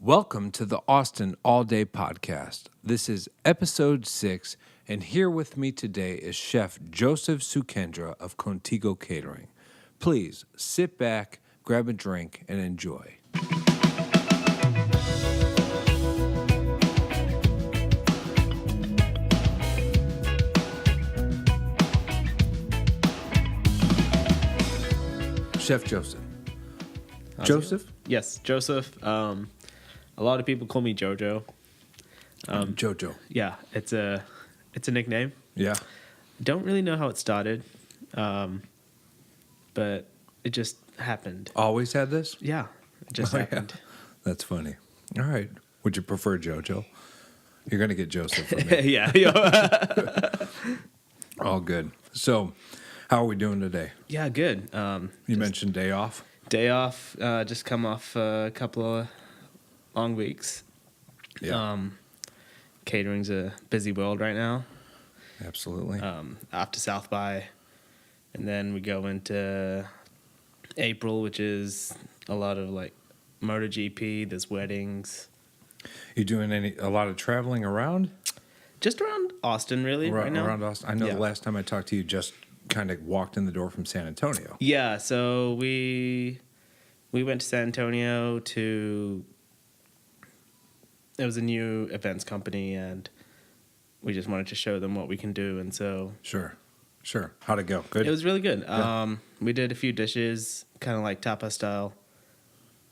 Welcome to the Austin All Day Podcast. This is episode 6, and here with me today is Chef Joesph Sukhendra of Contigo Catering. Please sit back, grab a drink, and enjoy. Chef Joesph. Joesph? Yes, Joesph. A lot of people call me Jojo. Jojo. Yeah, it's a nickname. Yeah. Don't really know how it started, but it just happened. Always had this? Yeah, it just happened. Yeah. That's funny. All right. Would you prefer Jojo? You're going to get Joseph from me. Yeah. All good. So, how are we doing today? Yeah, good. You mentioned day off? Day off, just come off a couple of long weeks. Yeah. Catering's a busy world right now. Absolutely. After South by, and then we go into April, which is a lot of like MotoGP. There's weddings. You doing a lot of traveling around? Just around Austin, really, right now. Around Austin. I know the last time I talked to you, just kind of walked in the door from San Antonio. Yeah, so we went to San Antonio to. It was a new events company, and we just wanted to show them what we can do, and so Sure. How'd it go? Good. it was really good. Yeah. We did a few dishes, kind of like tapas style.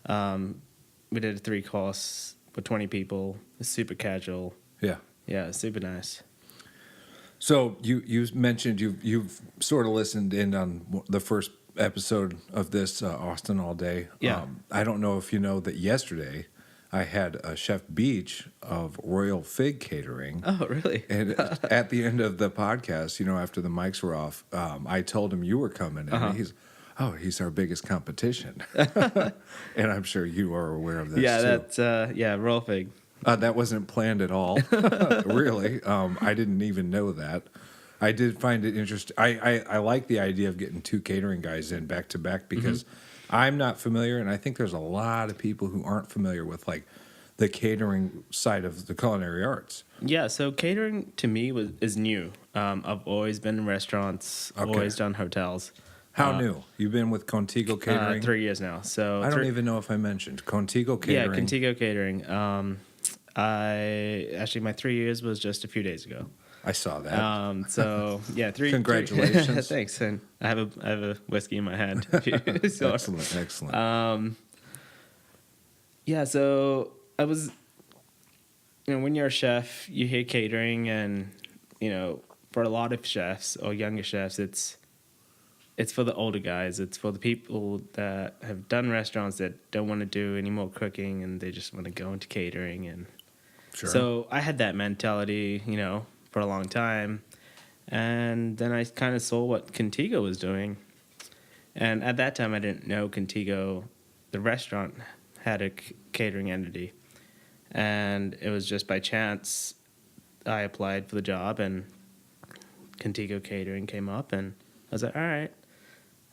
We did a 3-course with 20 people. It's super casual. Yeah, super nice. So you mentioned you've sort of listened in on the first episode of this Austin All Day. Yeah. I don't know if you know that yesterday I had Chef Beach of Royal Fig Catering. Oh, really? And at the end of the podcast, after the mics were off, I told him you were coming, and he's our biggest competition. And I'm sure you are aware of this. Yeah, that's Royal Fig. That wasn't planned at all, really. I didn't even know that. I did find it interesting. I like the idea of getting 2 catering guys in back to back because I'm not familiar, and I think there's a lot of people who aren't familiar with like the catering side of the culinary arts. Yeah, so catering to me is new. I've always been in restaurants, always done hotels. How new? You've been with Contigo Catering? 3 years now. So I don't even know if I mentioned Contigo Catering. Yeah, Contigo Catering. My 3 years was just a few days ago. I saw that. So yeah, 3. Congratulations. Thanks. And I have a whiskey in my hand. So, Excellent. Yeah, so I was, when you're a chef, you hate catering, and for a lot of chefs or younger chefs, it's for the older guys. It's for the people that have done restaurants that don't want to do any more cooking, and they just want to go into catering. And so I had that mentality, for a long time. And then I kind of saw what Contigo was doing. And at that time, I didn't know Contigo, the restaurant, had a catering entity. And it was just by chance I applied for the job, and Contigo Catering came up, and I was like, all right.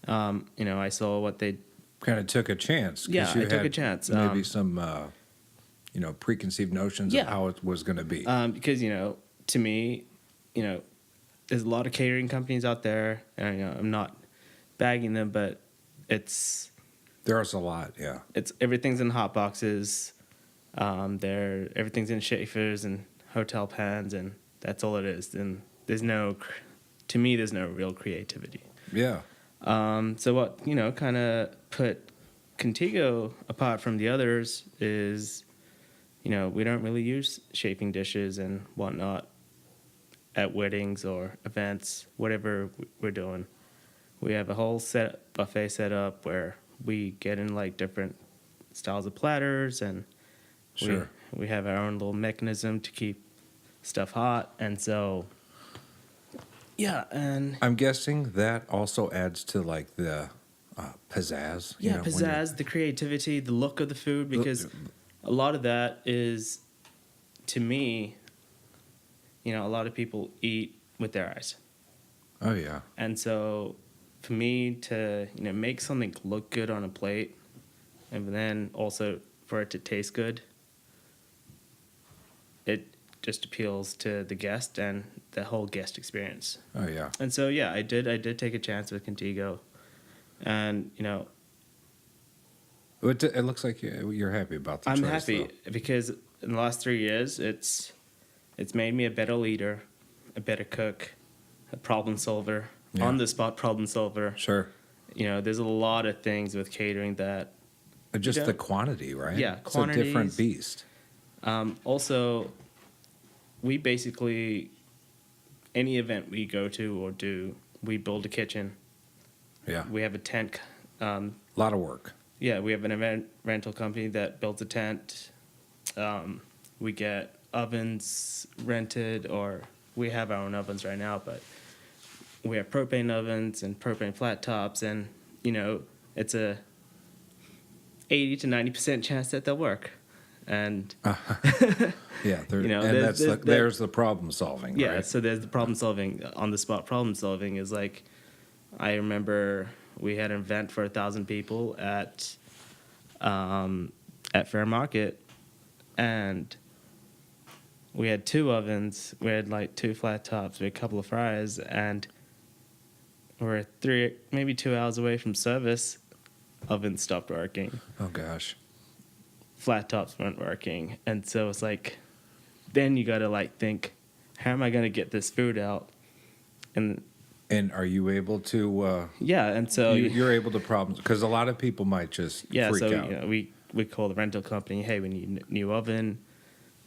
I saw what they kind of took a chance. Yeah, I took a chance. Maybe some, preconceived notions of how it was going to be. Because, to me, there's a lot of catering companies out there, and I'm not bagging them, but there's a lot, yeah. Everything's in hot boxes. Everything's in Schaefer's and hotel pans, and that's all it is. And there's no real creativity. Yeah. So what, kind of put Contigo apart from the others is, we don't really use shaping dishes and whatnot at weddings or events, whatever we're doing. We have a whole buffet set up where we get in like different styles of platters, and we have our own little mechanism to keep stuff hot. And so, yeah, and I'm guessing that also adds to like the pizzazz. Yeah, pizzazz, the creativity, the look of the food, because a lot of that is, to me, a lot of people eat with their eyes. Oh, yeah. And so for me to, make something look good on a plate, and then also for it to taste good, it just appeals to the guest and the whole guest experience. Oh yeah. And so yeah, I did take a chance with Contigo, and It looks like you're happy about the I'm choice, happy though. because in the last 3 years, it's made me a better leader, a better cook, a problem solver, on the spot problem solver. Sure. There's a lot of things with catering that Just the quantity, right? Yeah, it's a different quantities. beast. Also, we basically, any event we go to or do, we build a kitchen. Yeah. We have a tent. A lot of work. Yeah, we have an event rental company that builds a tent. We get ovens rented, or we have our own ovens right now, but we have propane ovens and propane flat tops, and it's a 80 to 90% chance that they'll work. And Yeah, there's there's the problem solving. yeah, right? so there's the problem solving. On the spot problem solving is like, I remember we had an event for 1,000 people at Fair Market, and we had 2 ovens. We had like 2 flat tops. We had a couple of fryers, and we're maybe 2 hours away from service. Oven stopped working. Oh gosh. Flat tops weren't working, and so it's like, then you gotta like think, how am I gonna get this food out? And are you able to? yeah, and so you're able to problem because a lot of people might just freak out. We call the rental company. Hey, we need a new oven.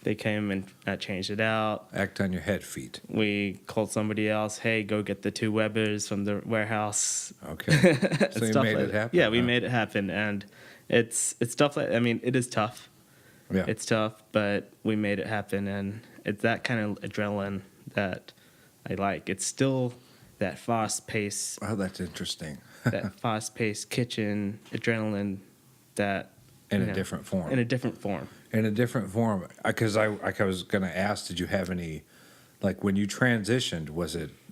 They came and changed it out. Act on your head feet. We called somebody else. Hey, go get the 2 Webers from the warehouse. Okay. So you made it happen. Yeah, we made it happen, and it's stuff like, I mean, it is tough. Yeah. It's tough, but we made it happen, and it's that kind of adrenaline that I like. It's still that fast pace. Oh, that's interesting. That fast paced kitchen adrenaline that In a different form. In a different form. In a different form, because I was going to ask, did you have any, like when you transitioned,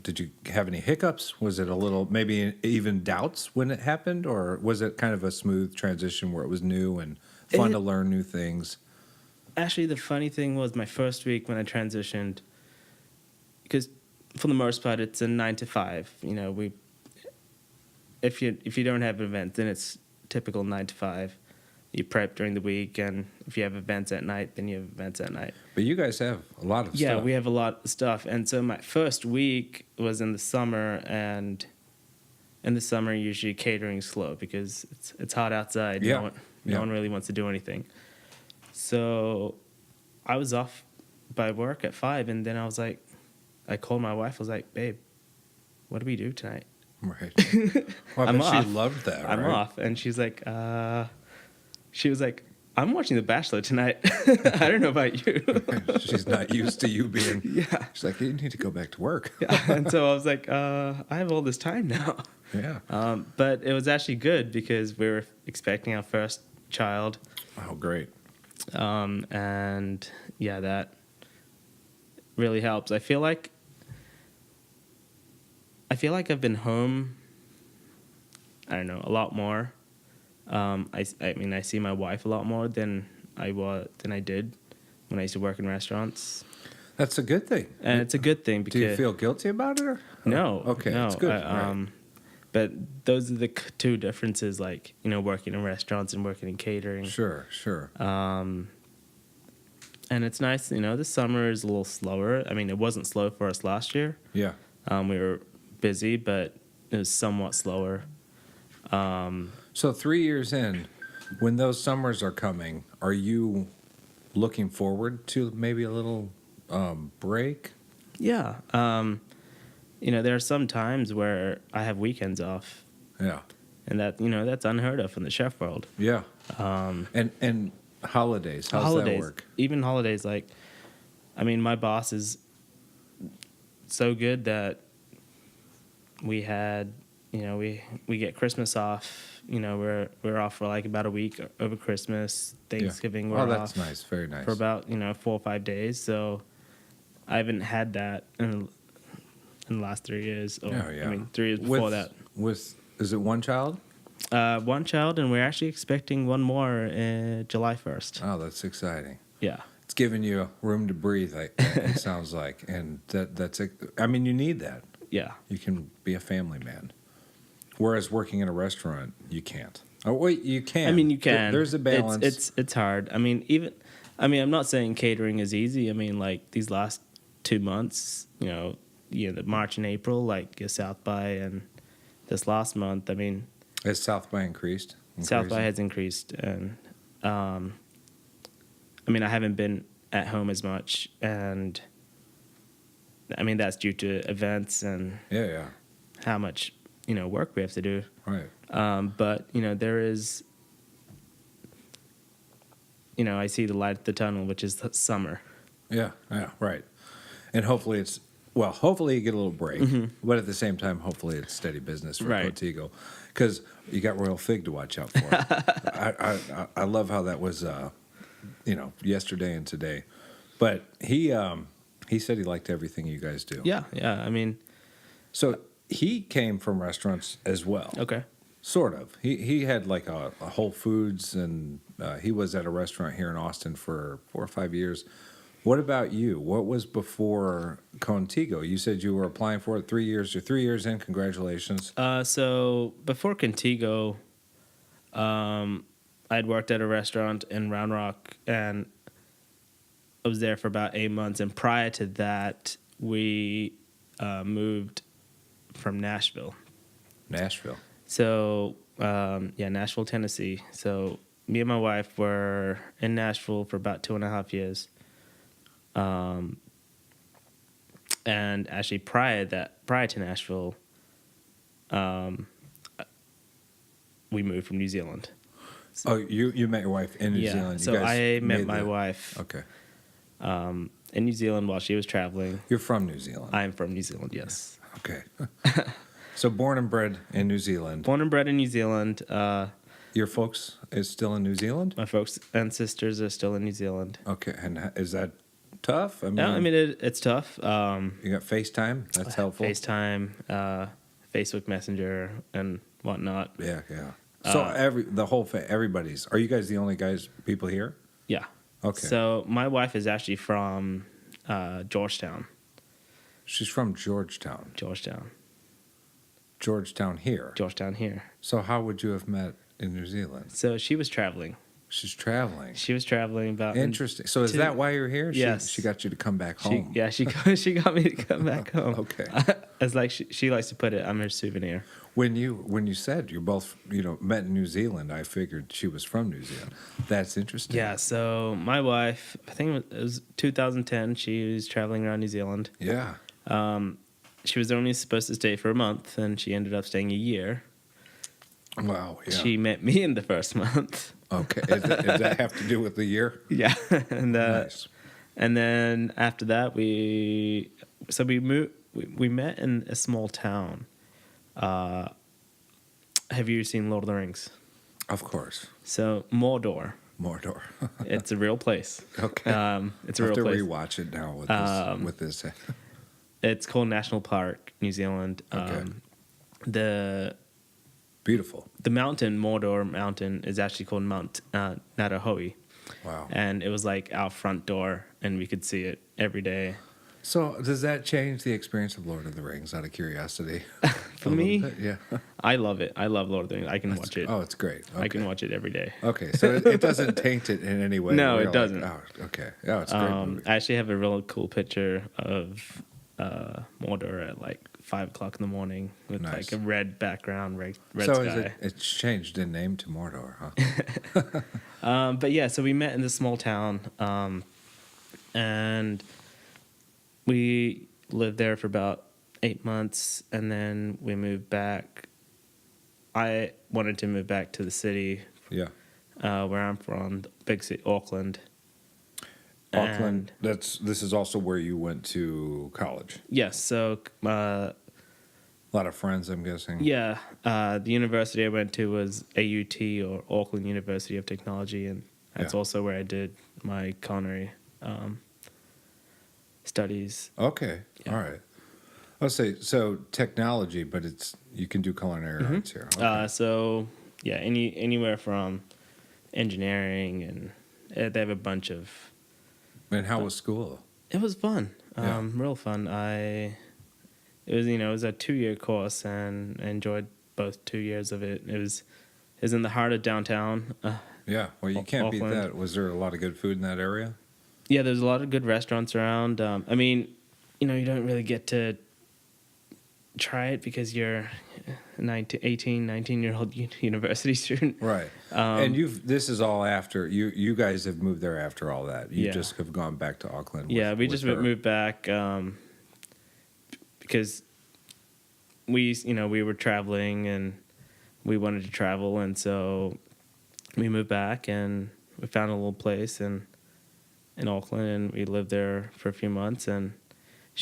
did you have any hiccups? Was it a little, maybe even doubts when it happened, or was it kind of a smooth transition where it was new and fun to learn new things? Actually, the funny thing was my first week when I transitioned, because for the most part it's a 9 to 5. If you don't have an event, then it's typical 9 to 5. You prep during the week, and if you have events at night, then you have events at night. But you guys have a lot of stuff. Yeah, we have a lot of stuff. And so my first week was in the summer, and in the summer usually catering's slow because it's hot outside. Yeah. No one really wants to do anything. So I was off by work at 5, and then I called my wife. I was like, babe, what do we do tonight? Right. Well, I bet she loved that, right? I'm off. And she was like, I'm watching The Bachelor tonight. I don't know about you. She's not used to you being. Yeah. She's like, you need to go back to work. Yeah. And so I was like, I have all this time now. Yeah. But it was actually good because we were expecting our first child. Oh, great. And yeah, that really helps. I feel like I've been home, I don't know, a lot more. I mean, I see my wife a lot more than I did when I used to work in restaurants. That's a good thing. And it's a good thing because... Do you feel guilty about it? Or? No. Okay, no, it's good. Right. But those are the 2 differences, like, working in restaurants and working in catering. Sure. And it's nice, this summer is a little slower. I mean, it wasn't slow for us last year. Yeah. We were busy, but it was somewhat slower. So 3 years in, when those summers are coming, are you looking forward to maybe a little break? Yeah. There are some times where I have weekends off. Yeah. And that's unheard of in the chef world. Yeah. And holidays, how's holidays, that work? Even holidays, my boss is so good that we had, we get Christmas off. We're off for like about a week over Christmas. Thanksgiving, we're that's off nice, very nice. for about 4 or 5 days. So I haven't had that in the last 3 years. Or, 3 years before that. Is it one child? One child, and we're actually expecting one more July 1st. Oh, that's exciting. Yeah. It's giving you room to breathe. It sounds like, and that's it. I mean, you need that. Yeah. You can be a family man, whereas working in a restaurant, you can't. Oh wait, you can. I mean, you can. There's a balance. It's hard. I mean, I'm not saying catering is easy. I mean, like these last 2 months, the March and April, like South by, and this last month. I mean, Has South by increased? South by has increased, and I mean, I haven't been at home as much, and I mean that's due to events and Yeah. how much work we have to do. Right. But there is, I see the light at the tunnel, which is the summer. Yeah, right. And hopefully hopefully you get a little break, but at the same time, hopefully it's steady business for Right. Contigo, because you got Royal Fig to watch out for. I love how that was, yesterday and today. But he said he liked everything you guys do. Yeah. I mean, So he came from restaurants as well. okay. Sort of. He had like a Whole Foods, and he was at a restaurant here in Austin for 4 or 5 years. What about you? What was before Contigo? You said you were applying for it 3 years. You're 3 years in. Congratulations. So before Contigo, I'd worked at a restaurant in Round Rock, and I was there for about 8 months. And prior to that, we moved from Nashville. Nashville. So, Nashville, Tennessee. So me and my wife were in Nashville for about 2.5 years. And actually prior to Nashville, we moved from New Zealand. Oh, you met your wife in New Zealand. You So guys I met made my the- wife Okay. in New Zealand while she was traveling. You're from New Zealand. I'm from New Zealand, yes. Okay. So born and bred in New Zealand. Born and bred in New Zealand. Your folks is still in New Zealand? My folks and sisters are still in New Zealand. Okay. And is that tough? It's tough. You got FaceTime? That's helpful. FaceTime, Facebook Messenger, and whatnot. Yeah. So everybody's. Are you guys the only people here? Yeah. Okay. So my wife is actually from Georgetown. She's from Georgetown. Georgetown here. Georgetown here. So how would you have met in New Zealand? So she was traveling. She's traveling. She was traveling about. Interesting. So is that why you're here? Yes. She got you to come back home. She got me to come back home. Okay. It's like she likes to put it, I'm her souvenir. When you said you both met in New Zealand, I figured she was from New Zealand. That's interesting. Yeah. So my wife, I think it was 2010. She was traveling around New Zealand. Yeah. She was only supposed to stay for a month, and she ended up staying a year. Wow. Yeah. She met me in the first month. Okay. Does that have to do with the year? Yeah. And Nice. and then after that, we moved. We met in a small town. Have you seen Lord of the Rings? Of course. So Moordor. Mordor. It's a real place. Okay. It's a I'll real have to place. rewatch it now with this. It's called National Park, New Zealand. Okay. The Beautiful. mountain, Moordor Mountain, is actually called Mount Natahoe. Wow. And it was like our front door, and we could see it every day. So does that change the experience of Lord of the Rings, out of curiosity? For me, Yeah. I love it. I love Lord of the Rings. I can watch it. Oh, it's great. Okay. I can watch it every day. Okay, so it doesn't taint it in any way. No, We're it like, doesn't. oh, okay. Oh, it's a great movie. I actually have a real cool picture of Moordor at like 5 o'clock in the morning with Nice. like a red background, red So sky. it's changed in name to Mordor, huh? But yeah, so we met in this small town, and we lived there for about 8 months, and then we moved back. I wanted to move back to the city, Yeah. where I'm from, the big city, Auckland. Auckland. This is also where you went to college. Yes, so A lot of friends, I'm guessing. yeah, the university I went to was AUT, or Auckland University of Technology, and that's Yeah. also where I did my culinary studies. Okay. Yeah. All right. I'll say so technology, but you can do culinary arts here. Okay. So yeah, anywhere from engineering, and they have a bunch of And how was school? It was fun. Yeah. Real fun. It was a 2-year course, and I enjoyed both 2 years of it. It was in the heart of downtown. Yeah, well, you can't beat Auckland. that. Was there a lot of good food in that area? Yeah, there's a lot of good restaurants around. I mean, you don't really get to try it because you're 19-year-old university student. Right. And this is all after you guys have moved there after all that. You Yeah. just have gone back to Auckland. Yeah, we with just her. moved back because we were traveling and we wanted to travel, and so we moved back and we found a little place in Auckland, and we lived there for a few months. And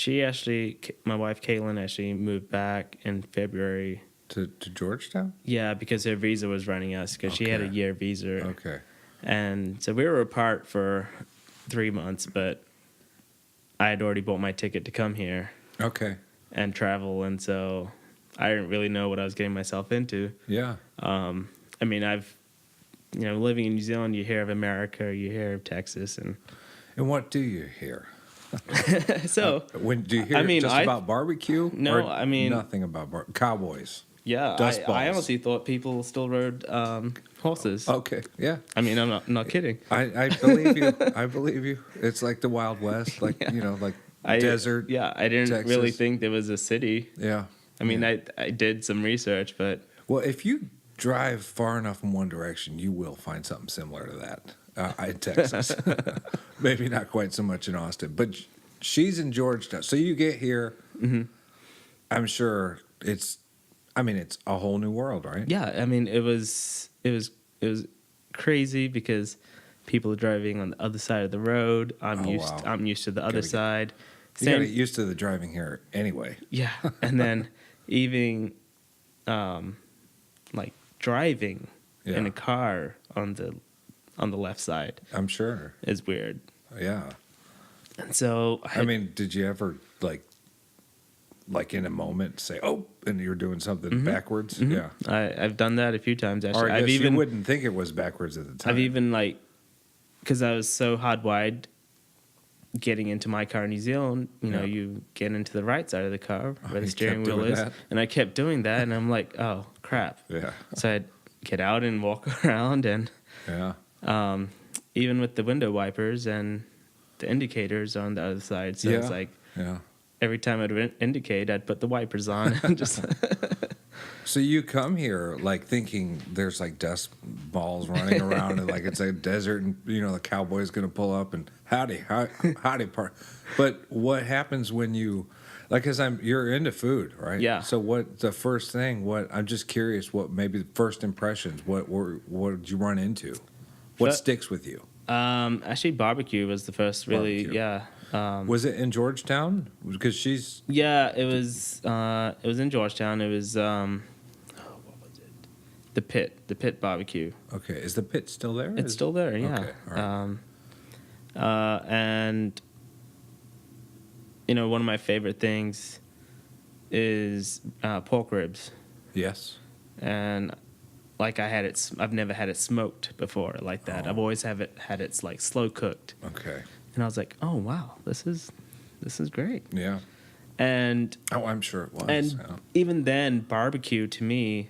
my wife Caitlin actually moved back in February to Georgetown. Yeah, because her visa was running out because she had a Okay. year visa. Okay. And so we were apart for 3 months, but I had already bought my ticket to come here Okay. and travel, and so I didn't really know what I was getting myself into. Yeah. I mean, living in New Zealand, you hear of America, you hear of Texas, and And what do you hear? so When do you hear I mean, about barbecue? No, Or I mean- nothing about cowboys. yeah, Dust I balls. honestly thought people still rode horses. Okay. Yeah. I mean, I'm not kidding. I believe you. I believe you. It's like the Wild West, like like desert. Yeah, I didn't Texas. really think there was a city. Yeah. I mean, Yeah. I did some research, but Well, if you drive far enough in one direction, you will find something similar to that in Texas. Maybe not quite so much in Austin, but she's in Georgetown. So you get here. Mm-hmm. I'm sure it's a whole new world, right? yeah, I mean, it was crazy because people are driving on the other side of the road. I'm used to the other side. You got to get used to the driving here anyway. Yeah, and then even like driving in Yeah. a car on the left side I'm sure. is weird. Yeah. And so I mean, did you ever like in a moment say, "Oh," and you're doing something backwards? Mhm. Yeah. I've done that a few times actually. Or I guess I've even you wouldn't think it was backwards at the time. I've even because I was so hardwired getting into my car in New Zealand, Yeah. you get into the right side of the car where the you steering kept wheel doing is. that? And I kept doing that, and I'm like, oh, crap. Yeah. So I'd get out and walk around, and Yeah. even with the window wipers and the indicators on the other side. So it's Yeah. like Yeah. every time I'd indicate, I'd put the wipers on and just... So you come here like thinking there's like dust balls running around and like it's a desert and the cowboy's gonna pull up and howdy part. But what happens when you you're into food, right? Yeah. So what the first thing? I'm just curious. What maybe the first impressions? What did you run into? What sticks with you? Actually, barbecue was the first really, Barbecue. yeah. Was it in Georgetown? Because she's Yeah, it was in Georgetown. It was what was it? The Pit barbecue. okay. Is the pit still there? It's still there, yeah. Okay, all right. And one of my favorite things is pork ribs, Yes. and I've never had it smoked before like that. Oh. I've always had it like slow cooked, Okay. and I was like, oh wow, this is great. Yeah. And Oh, I'm sure it was. And yeah. even then, barbecue to me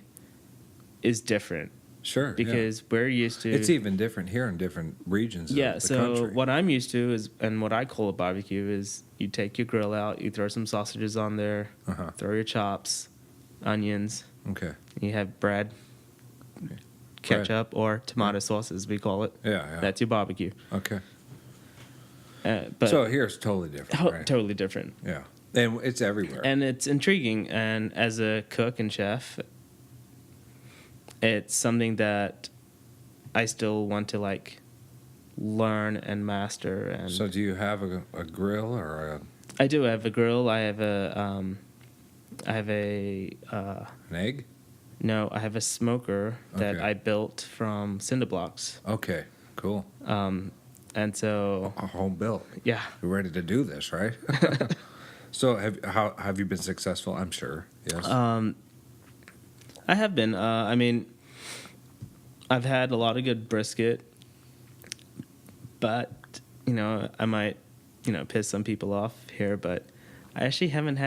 is different Sure. because we're used to. It's even different here in different regions of the so country. what I'm used to is, and what I call a barbecue is, you take your grill out, you throw some sausages on there, Uh-huh. throw your chops, onions, Okay. you have bread, ketchup, or tomato sauce, as we call it. Yeah. That's your barbecue. Okay. But So here it's totally different, right? totally different. Yeah. And it's everywhere. And it's intriguing. And as a cook and chef, it's something that I still want to learn and master. And so do you have a grill or I do have a grill. I have an egg? No, I have a smoker that Okay. I built from cinder blocks. Okay. Cool. And so A home built. yeah, You're ready to do this, right? So have you been successful? I'm sure. Yes. I have been. I mean, I've had a lot of good brisket, but I might, piss some people off here, but I actually haven't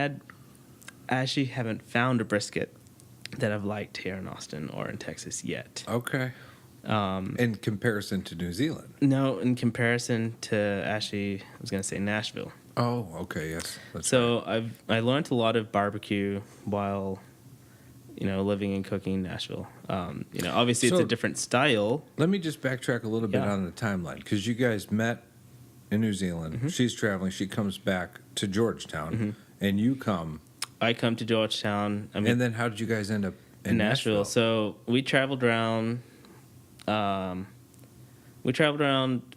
found a brisket that I've liked here in Austin or in Texas yet. Okay. In comparison to New Zealand? No, in comparison to actually, I was going to say Nashville. Oh, okay, yes. So right. I learned a lot of barbecue while, living and cooking in Nashville. Obviously it's a different style. Let me just backtrack a little bit on the timeline, because you guys met in New Zealand. Mm-hmm. She's traveling. She comes back to Georgetown, mm-hmm. and you come. I come to Georgetown. And then how did you guys end up in Nashville? So we traveled around. We traveled around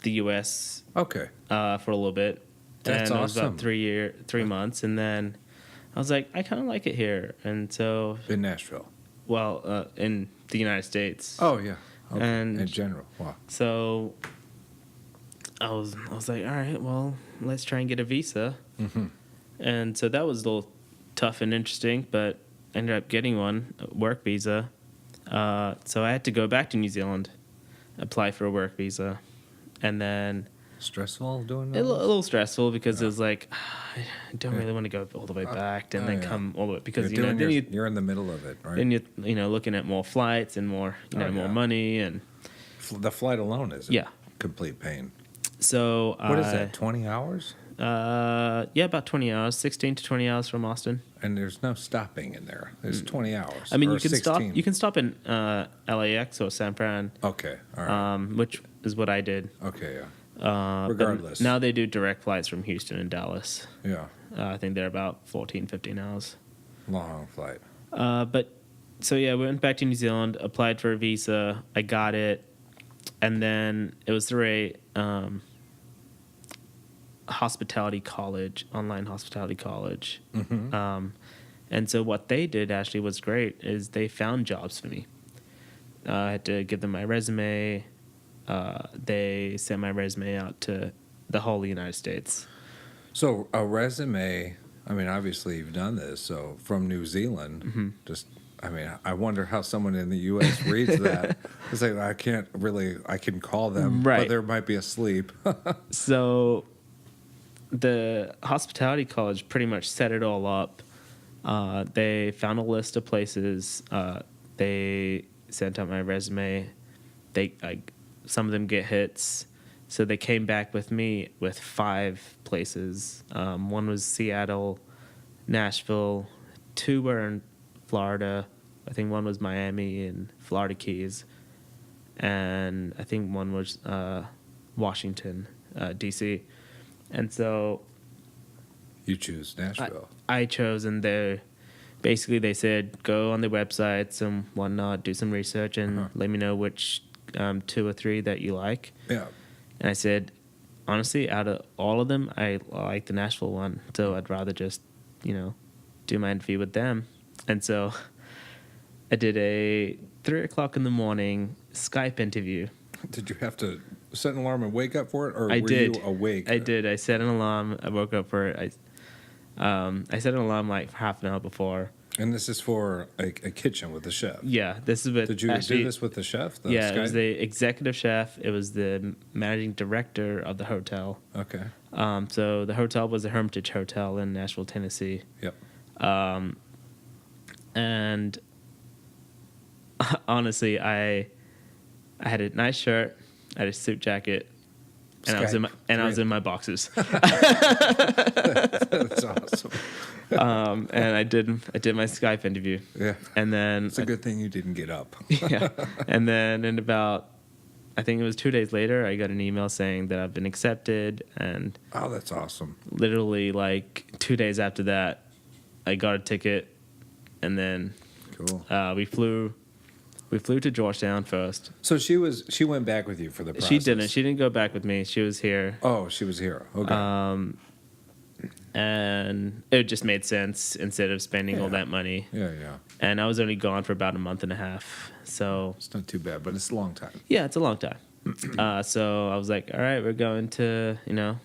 the U.S. Okay. For a little bit. That's and awesome. It was about 3 months, and then I was like, I kind of like it here, and so in Nashville. Well, in the United States. Oh yeah. Okay. And in general, wow. So I was like, all right, well, let's try and get a visa. Mm-hmm. And so that was a little tough and interesting, but I ended up getting one, a work visa. So I had to go back to New Zealand, apply for a work visa, and then stressful doing that? A little stressful because it was like I don't really want to go all the way back and then come all the way because you're in the middle of it, right? Then you're looking at more flights and more more money, and the flight alone is complete pain. So what is that? 20 hours? About 20 hours, 16 to 20 hours from Austin. And there's no stopping in there. There's 20 hours. I mean, you can 16. stop. You can stop in LAX or San Fran. Okay, all right. Which is what I did. Okay, yeah. Regardless. Now they do direct flights from Houston and Dallas. Yeah. I think they're about 14, 15 hours. Long flight. So we went back to New Zealand, applied for a visa. I got it. And then it was through a hospitality college, online hospitality college. Mm-hmm. And so what they did actually was great is they found jobs for me. I had to give them my resume. They sent my resume out to the whole United States. So a resume, I mean, obviously you've done this. So from New Zealand, mm-hmm. I wonder how someone in the U.S. reads that. It's like, I can call them, but they might be asleep. So the hospitality college pretty much set it all up. They found a list of places. They sent out my resume. Some of them get hits. So they came back with me with 5 places. One was Seattle, Nashville. 2 were in Florida. I think one was Miami and Florida Keys. And I think one was Washington, D.C. And so you choose Nashville. I chose, and they said, go on the websites and whatnot, do some research, and let me know which 2 or 3 that you like. Yeah. And I said, honestly, out of all of them, I like the Nashville one, so I'd rather just, do my interview with them. And so I did a 3:00 in the morning Skype interview. Did you have to set an alarm and wake up for it, or you awake? I did. I set an alarm. I woke up for it. I set an alarm like half an hour before. And this is for a kitchen with the chef. Yeah, this is with. Did you do this with the chef? It was the executive chef. It was the managing director of the hotel. Okay. So the hotel was the Hermitage Hotel in Nashville, Tennessee. Yep. And honestly, I had a nice shirt, I had a suit jacket, and I was in my boxers. That's awesome. And I did my Skype interview. Yeah. And then it's a good thing you didn't get up. Yeah. And then in about, I think it was 2 days later, I got an email saying that I've been accepted. And oh, that's awesome. Literally like 2 days after that, I got a ticket, and then cool. We flew to Georgetown first. So she went back with you for the process. She didn't. She didn't go back with me. She was here. Oh, she was here. Okay. And it just made sense instead of spending all that money. Yeah, yeah. And I was only gone for about a month and a half, so it's not too bad, but it's a long time. Yeah, it's a long time. So I was like, all right, we're going to, and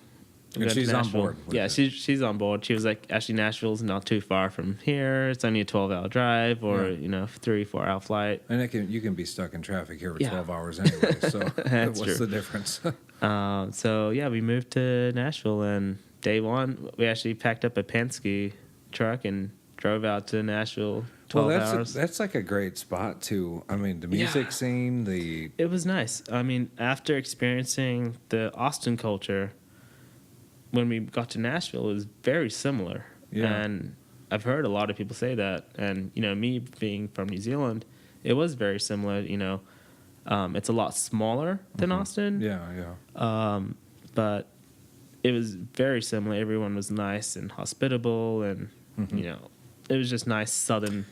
she's on board. Yeah, she's on board. She was like, actually, Nashville's not too far from here. It's only a 12-hour drive, or 3-4 hour flight. And you can be stuck in traffic here for 12 hours anyway. So what's the difference? So yeah, we moved to Nashville, and day one we actually packed up a Penske truck and drove out to Nashville. 12 hours. That's like a great spot too. I mean, the music scene, It was nice. I mean, after experiencing the Austin culture, when we got to Nashville, it was very similar. Yeah. And I've heard a lot of people say that. And, me being from New Zealand, it was very similar. It's a lot smaller than Austin. yeah. But it was very similar. Everyone was nice and hospitable, and, it was just nice Southern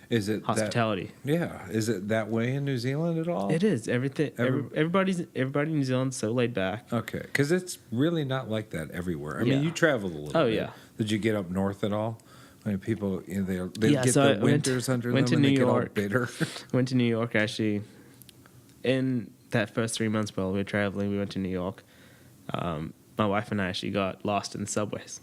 hospitality. Is it that way in New Zealand at all? It is. Everybody in New Zealand's so laid back. Okay, because it's really not like that everywhere. I mean, you traveled a little bit. Oh, yeah. Did you get up north at all? I mean, people, they get so the winters under went them to and New they York. get all bitter. Went to New York, actually. In that first 3 months while we were traveling, we went to New York. My wife and I actually got lost in the subways.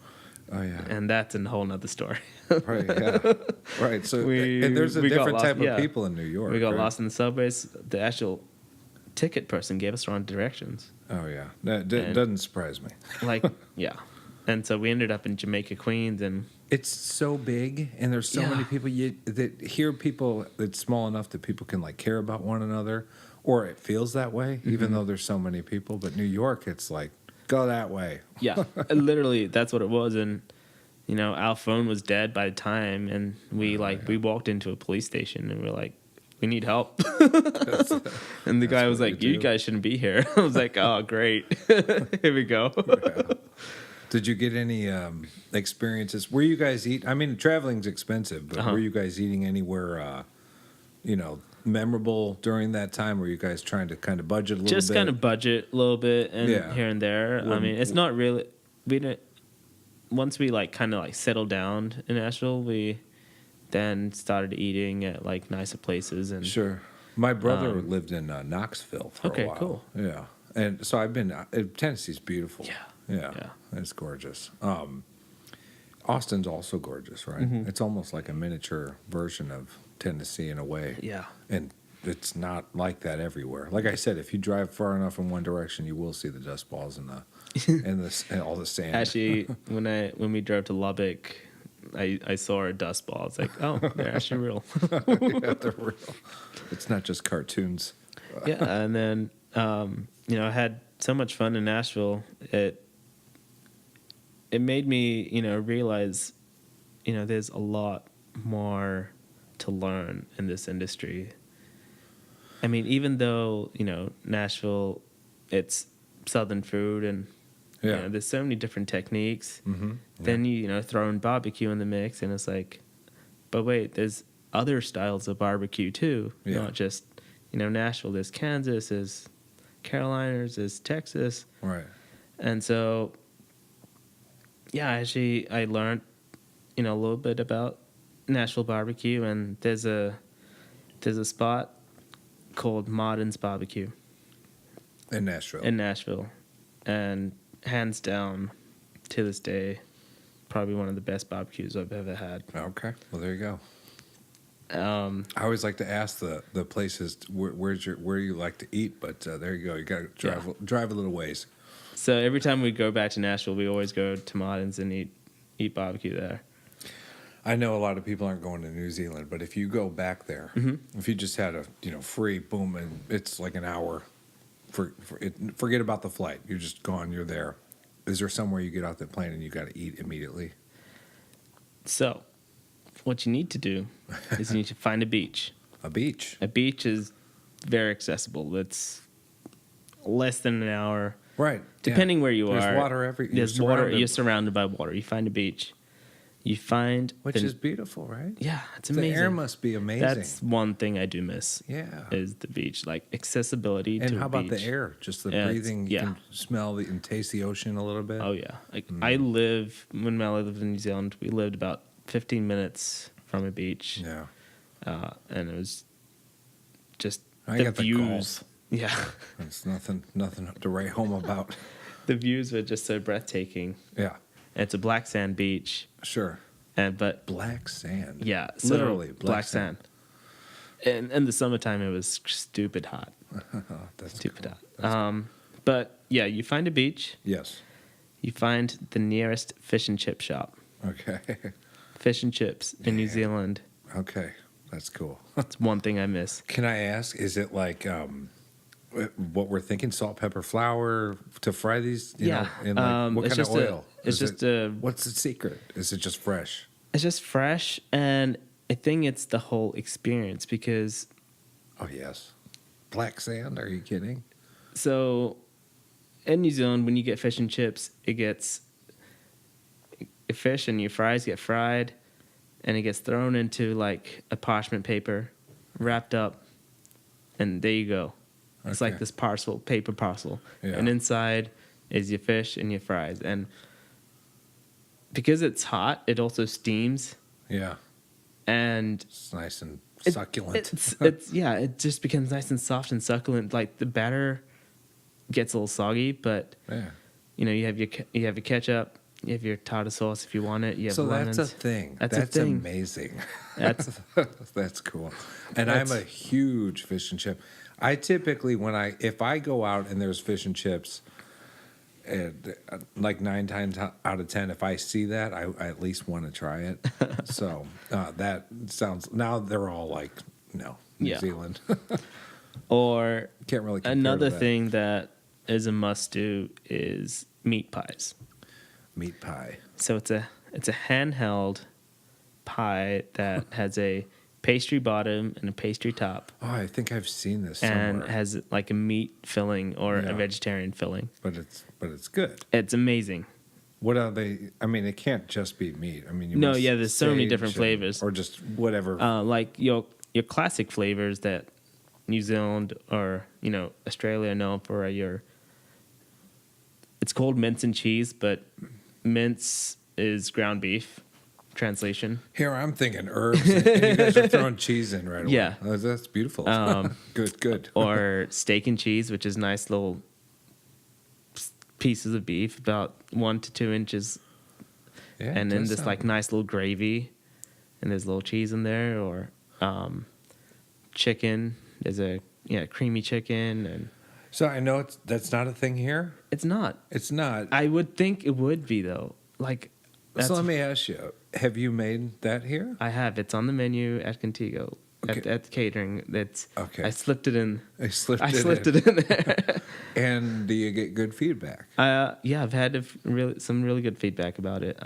Oh, yeah. And that's a whole nother story. Right, yeah. Right, so and there's a different type of people in New York. We got lost in the subways. The actual ticket person gave us wrong directions. Oh, yeah. That doesn't surprise me. Yeah. And so we ended up in Jamaica, Queens, and... It's so big, and there's so many people. People that's small enough that people can, care about one another, or it feels that way, even though there's so many people. But New York, it's like, go that way. Yeah, literally, that's what it was. And, our phone was dead by the time, and we walked into a police station, and we're like, we need help. And the guy was like, you guys shouldn't be here. I was like, oh, great. Here we go. Yeah. Did you get any experiences? Were you guys I mean, traveling's expensive, but were you guys eating anywhere, memorable during that time? Were you guys trying to kind of budget a little bit? Just kind of budget a little bit and here and there. I mean, it's not really... We didn't... Once we, settled down in Nashville, we then started eating at, nicer places. And sure. My brother lived in Knoxville for a while. Okay, cool. Yeah. And so I've been... Tennessee's beautiful. Yeah. Yeah. It's gorgeous. Austin's also gorgeous, right? Mm-hmm. It's almost like a miniature version of Tennessee in a way. Yeah. And it's not like that everywhere. Like I said, if you drive far enough in one direction, you will see the dust balls and and all the sand. Actually, when we drove to Lubbock, I saw a dust ball. It's like, oh, they're actually real. Yeah, they're real. It's not just cartoons. Yeah, and then I had so much fun in Nashville. It made me realize there's a lot more to learn in this industry. I mean, even though Nashville, it's Southern food and there's so many different techniques. Mm-hmm. Then you throw in barbecue in the mix, and it's like, but wait, there's other styles of barbecue too, not just Nashville. There's Kansas, there's Carolinas, there's Texas, right? And so actually I learned a little bit about Nashville barbecue, and there's a spot called Martin's Barbecue in Nashville. And hands down, to this day, probably one of the best barbecues I've ever had. Okay, well there you go. I always like to ask the places where you like to eat, but there you go. You got to drive a little ways. So every time we go back to Nashville, we always go to Martin's and eat barbecue there. I know a lot of people aren't going to New Zealand, but if you go back there, if you just had a free boom, and it's like an hour. Forget about the flight. You're just gone. You're there. Is there somewhere you get off the plane and you got to eat immediately? So, what you need to do is you need to find a beach. A beach? A beach is very accessible. It's less than an hour. Right. Depending where you are. There's water There's water. You're surrounded by water. You find a beach. Which is beautiful, right? Yeah, it's amazing. The air must be amazing. That's one thing I do miss. Yeah. Is the beach. Accessibility to a beach. And how about the air? Just the breathing. You can smell and taste the ocean a little bit. Oh, yeah. When I lived in New Zealand, we lived about 15 minutes from a beach. Yeah. And it was just the views. Yeah. It's nothing to write home about. The views were just so breathtaking. Yeah. It's a black sand beach. Sure. But black sand. Yeah. So literally black sand. And in the summertime, it was stupid hot. That's stupid cool. hot. But you find a beach. Yes. You find the nearest fish and chip shop. Okay. Fish and chips in New Zealand. Okay. That's cool. That's one thing I miss. Can I ask, is it like what we're thinking, salt, pepper, flour to fry these? You know, in like, what kind of oil? What's the secret? Is it just fresh? It's just fresh, and I think it's the whole experience because... Oh, yes. Black sand? Are you kidding? So, in New Zealand, when you get fish and chips, fish and your fries get fried, and it gets thrown into like a parchment paper, wrapped up, and there you go. It's like this paper parcel. Yeah. And inside is your fish and your fries. And because it's hot, it also steams. Yeah. And it's nice and succulent. It just becomes nice and soft and succulent. Like the batter gets a little soggy, but you know, you have your ketchup, you have your tartar sauce if you want it. You have lemons. That's a thing. That's amazing. That's cool. And I'm a huge fish and chip. I typically if I go out and there's fish and chips, like 9 times out of 10, if I see that, I at least want to try it. So that sounds. Now they're all like, no, New Zealand. Or can't really compare another to that. thing that is a must do is meat pies. Meat pie. So it's a handheld pie that has a pastry bottom and a pastry top. Oh, I think I've seen this somewhere. And has like a meat filling or a vegetarian filling. But it's good. It's amazing. What are they? I mean, it can't just be meat. I mean, there's so many different flavors, or just whatever. Like your classic flavors that New Zealand or Australia are known for are it's called mince and cheese, but mince is ground beef. Translation. Here I'm thinking herbs, and you guys are throwing cheese in right away. Yeah, that's beautiful. Good. Or steak and cheese, which is nice little pieces of beef, about 1 to 2 inches, and then this like nice little gravy, and there's a little cheese in there, or chicken. There's a creamy chicken, and so I know that's not a thing here. It's not. It's not. I would think it would be though. Like. So let me ask you, have you made that here? I have. It's on the menu at Contigo, at catering. I slipped it in. I slipped it in there. And do you get good feedback? Yeah, I've had some really good feedback about it.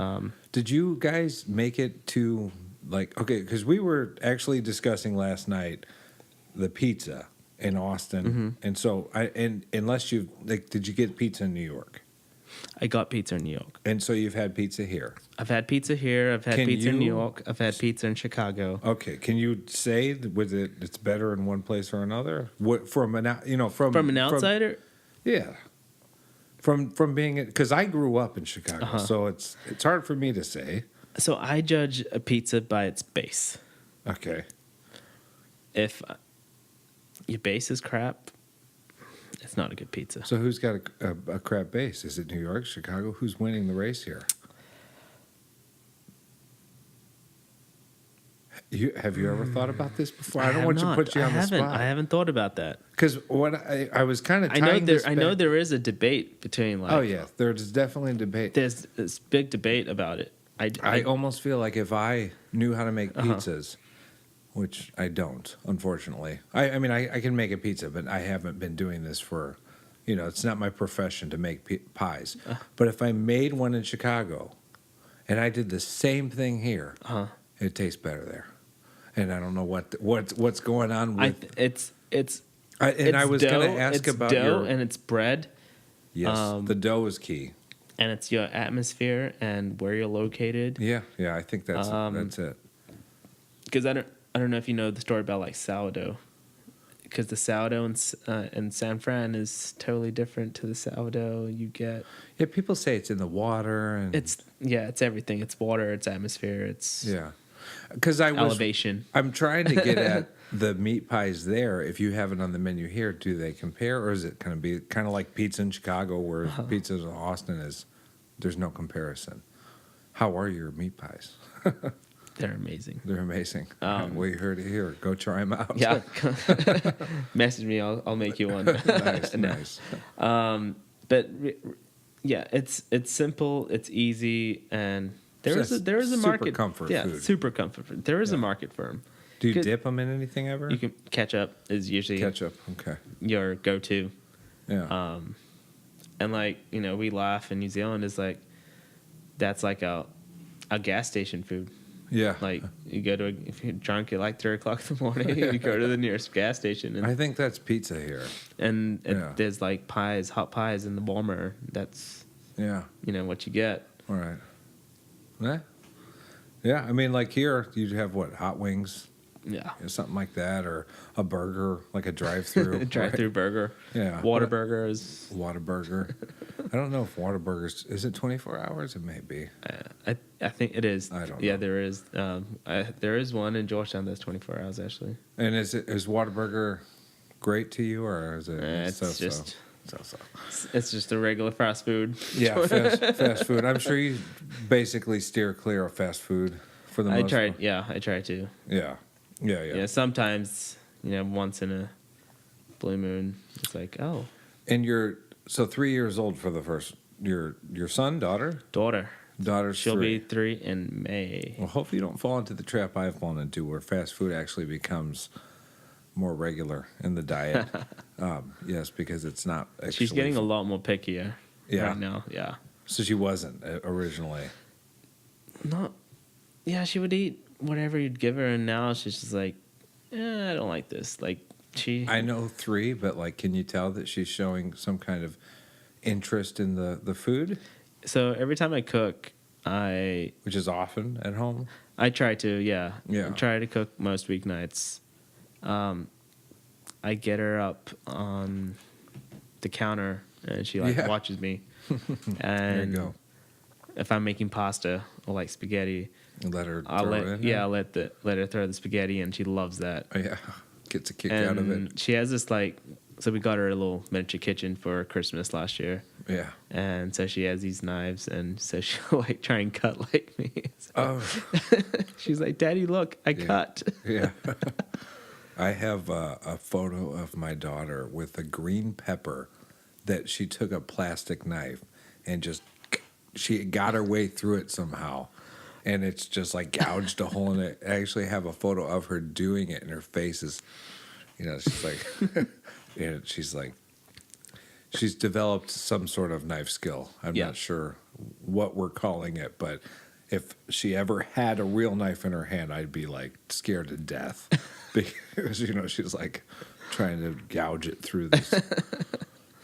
Did you guys make it to, because we were actually discussing last night the pizza in Austin. And so, unless did you get pizza in New York? I got pizza in New York. And so you've had pizza here? I've had pizza here. I've had pizza in New York. I've had pizza in Chicago. Okay. Can you say it's better in one place or another? From an outsider? Yeah. From being, because I grew up in Chicago, so it's hard for me to say. So I judge a pizza by its base. Okay. If your base is crap, it's not a good pizza. So who's got a crap base? Is it New York, Chicago? Who's winning the race here? Have you ever thought about this before? I don't want to put you on the spot. I haven't thought about that. Because what I was kind of tying this back. I know there is a debate between oh yeah, there's definitely a debate. There's this big debate about it. I almost feel like if I knew how to make pizzas, which I don't, unfortunately. I mean, I can make a pizza, but I haven't been doing this for, it's not my profession to make pies. But if I made one in Chicago, and I did the same thing here, it tastes better there. And I don't know what's going on with I was going to ask about dough and it's bread. Yes, the dough is key. And it's your atmosphere and where you're located. Yeah, I think that's it. Because I don't know if you know the story about like sourdough, because the sourdough in San Fran is totally different to the sourdough you get. Yeah, people say it's in the water and it's everything. It's water, it's atmosphere, it's because elevation. I'm trying to get at the meat pies there. If you have it on the menu here, do they compare, or is it going to be kind of like pizza in Chicago, where pizza in Austin there's no comparison? How are your meat pies? They're amazing. They're amazing. We heard it here. Go try them out. Yeah. Message me. I'll make you one. Nice. But yeah, it's simple, it's easy, and there is a market. Super comfort yeah, food. super comfort food. There is a market for them. Do you dip them in anything ever? You can ketchup is usually Ketchup. Okay. your go-to. Yeah. And like, you know, we laugh in New Zealand is like that's like a gas station food. Yeah. Like you go to if you're drunk at like 3:00 in the morning, you go to the nearest gas station. And I think that's pizza here. and there's like pies, hot pies in the warmer. That's Yeah. you know what you get. All right. Yeah. Yeah. I mean, like here, you'd have what, hot wings, Yeah. something like that, or a burger, like a drive-through. Drive-through burger. Yeah. Whataburger is. Whataburger. I don't know if Whataburger's is it 24 hours. It may be. I think it is. I don't Yeah, know. there is. There is one in Georgetown that's 24 hours actually. And is Whataburger great to you, or is it It's so-so? just So-so. it's just a regular fast food. Yeah, fast food. I'm sure you basically steer clear of fast food for the most part. I try to. Yeah. Yeah, sometimes, you know, once in a blue moon, it's like, oh, And you're 3 years old for the first. Your son, daughter's she'll 3. be 3 in May. Well, hopefully you don't fall into the trap I've fallen into, where fast food actually becomes more regular in the diet. Yes, because it's not. Actually She's getting a lot more pickier right now. Yeah. So she wasn't originally. Not. Yeah, she would eat whatever you'd give her, and now she's just like, I don't like this. Like I know 3, but like, can you tell that she's showing some kind of interest in the food? So every time I cook, Which is often at home. I try to, yeah. Yeah. I try to cook most weeknights. I get her up on the counter, and she watches me. And there you go. if I'm making pasta or like spaghetti, Let her I'll throw let it in yeah there? I'll let her throw the spaghetti, and she loves that. Oh, yeah. Gets a kick And out of it. she has this like, so we got her a little miniature kitchen for Christmas last year. Yeah. And so she has these knives, and so she'll like try and cut like me. So Oh. she's like, "Daddy, look, I cut." Yeah. I have a photo of my daughter with a green pepper that she took a plastic knife and she got her way through it somehow. And it's just like gouged a hole in it. I actually have a photo of her doing it, and her face is, she's like, and she's like, she's developed some sort of knife skill. I'm not sure what we're calling it, but if she ever had a real knife in her hand, I'd be like scared to death because, she's like trying to gouge it through this.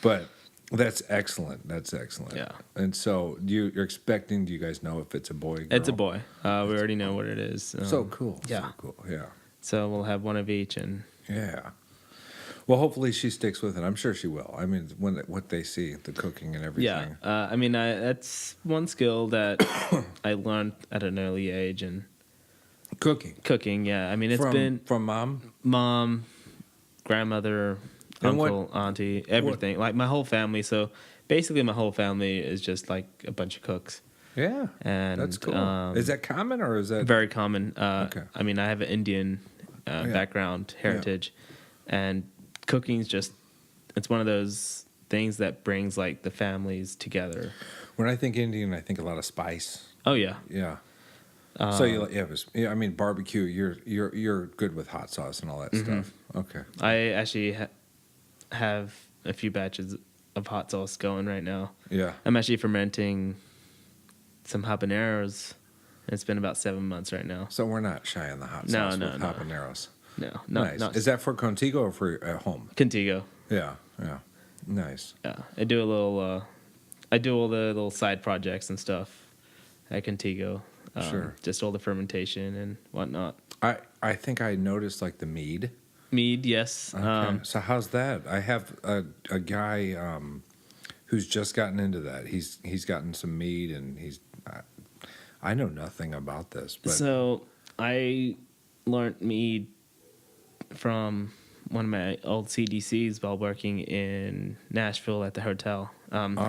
But that's excellent. That's excellent. Yeah. And so you're expecting, do you guys know if it's a boy? Girl? It's a boy. We already know what it is. So cool. Yeah. So cool. Yeah. So we'll have one of each, and Yeah. Well, hopefully she sticks with it. I'm sure she will. I mean, what they see, the cooking and everything. yeah. I mean, that's one skill that I learned at an early age, and cooking. Yeah. I mean, it's been from mom, grandmother, And uncle, auntie, everything. Like my whole family. So basically, my whole family is just like a bunch of cooks. Yeah. And That's cool. Is that common, or is that very common? Okay. I mean, I have an Indian background, heritage, and cooking's just, it's one of those things that brings like the families together. When I think Indian, I think a lot of spice. Oh yeah. Yeah. So I mean, barbecue. You're good with hot sauce and all that stuff. Okay. I actually have a few batches of hot sauce going right now. Yeah. I'm actually fermenting some habaneros. It's been about 7 months right now. So we're not shy on the hot No, sauce no, with no. habaneros. No, Nice. not Is that for Contigo or for at home? Contigo. Yeah. Yeah. Nice. Yeah, I do a little. I do all the little side projects and stuff at Contigo. Sure. Just all the fermentation and whatnot. I think I noticed like the mead. Mead, yes. Okay. So how's that? I have a guy who's just gotten into that. He's gotten some mead, and I know nothing about this. But So I learned mead from one of my old CDCs while working in Nashville at the hotel.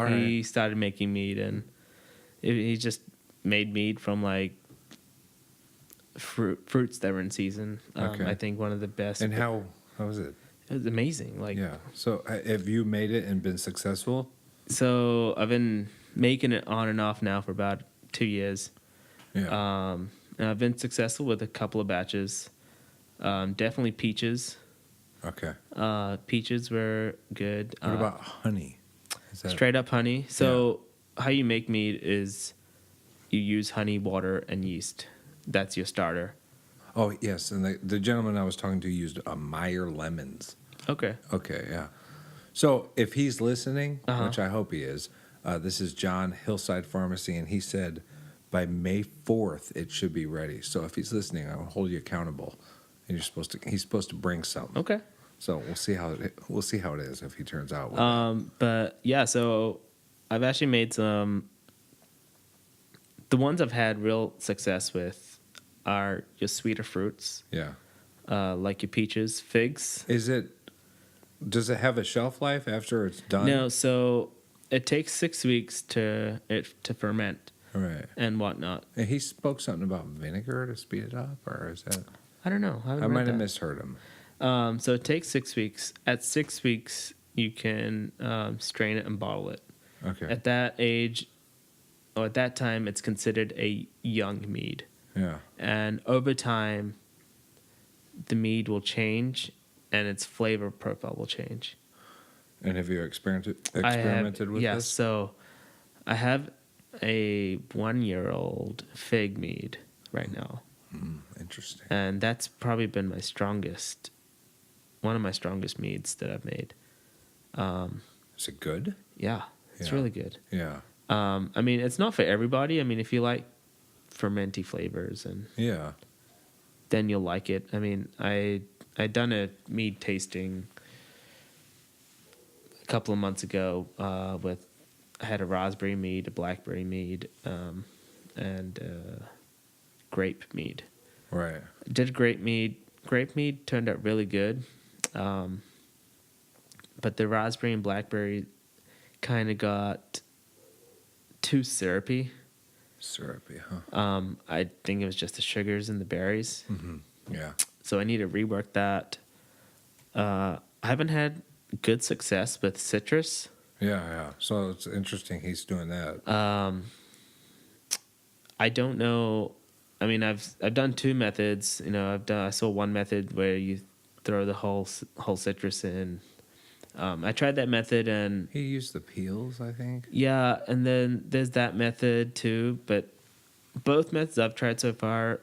He started making mead, and he just made mead from like fruits that were in season. I think one of the best. And how was it? It was amazing. Like Yeah. So have you made it and been successful? So I've been making it on and off now for about 2 years. Yeah. And I've been successful with a couple of batches. Definitely peaches. Okay. Peaches were good. What about honey? Is that Straight up honey. So how you make mead is you use honey, water, and yeast. That's your starter. Oh, yes. And the gentleman I was talking to used Meyer lemons. Okay. Okay, yeah. So if he's listening, Uh-huh. which I hope he is, this is John, Hillside Pharmacy, and he said by May 4th it should be ready. So if he's listening, I'll hold you accountable. And he's supposed to bring some. Okay. So we'll see how it is if he turns out with it. But yeah, so I've actually made some. The ones I've had real success with are your sweeter fruits, Yeah. like your peaches, figs. Does it have a shelf life after it's done? No, so it takes 6 weeks to ferment Right. and whatnot. And he spoke something about vinegar to speed it up, or is that? I don't know. I might have misheard him. So it takes 6 weeks. At 6 weeks, you can strain it and bottle it. Okay. At that age, or at that time, it's considered a young mead. Yeah. And over time, the mead will change and its flavor profile will change. And have you experimented with yeah, this? so I have a 1-year-old fig mead right now. Interesting. And that's probably been one of my strongest meads that I've made. Is it good? Yeah, it's Yeah. really good. Yeah. I mean, it's not for everybody. I mean, if you like fermenty flavors, and Yeah. then you'll like it. I mean, I done a mead tasting a couple of months ago I had a raspberry mead, a blackberry mead, and grape mead. Right. Did grape mead. Grape mead turned out really good, but the raspberry and blackberry kind of got too syrupy. Syrupy, huh? I think it was just the sugars and the berries. Mm-hmm. Yeah. So I need to rework that. I haven't had good success with citrus. Yeah. So it's interesting he's doing that. I don't know. I mean, I've done 2 methods. You know, I saw one method where you throw the whole citrus in. I tried that method, and He used the peels, I think. yeah, and then there's that method too. But both methods I've tried so far,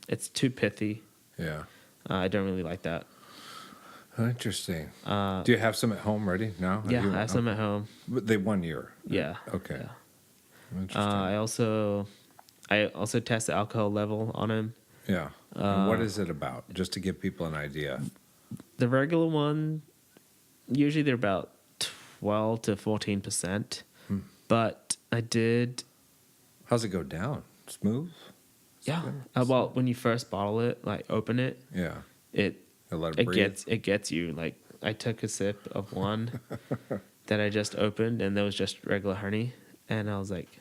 it's too pithy. Yeah. I don't really like that. Interesting. Do you have some at home ready now? Yeah, I have some at home. They 1 year. Yeah. Okay. Yeah. Interesting. I also test the alcohol level on them. Yeah. And what is it about? Just to give people an idea. The regular one, usually they're about 12 to 14%. But I did. How's it go down? Smooth? Yeah. Well, when you first bottle it, like open it, Yeah. it Let it breathe. gets you. Like, I took a sip of one that I just opened, and there was just regular honey, and I was like,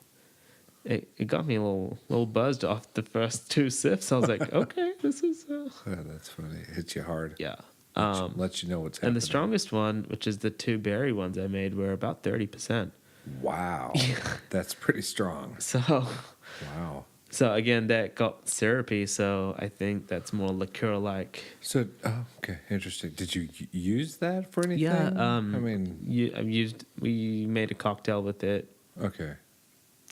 it got me a little buzzed off the first 2 sips. I was like, okay, this is Yeah, that's funny. It hits you hard. yeah. Lets you know what's happening. And the strongest one, which is the 2 berry ones I made, were about 30%. Wow. That's pretty strong. So Wow. So again, that got syrupy, so I think that's more liqueur-like. So, okay, interesting. Did you use that for anything? Yeah, I mean, we made a cocktail with it. okay.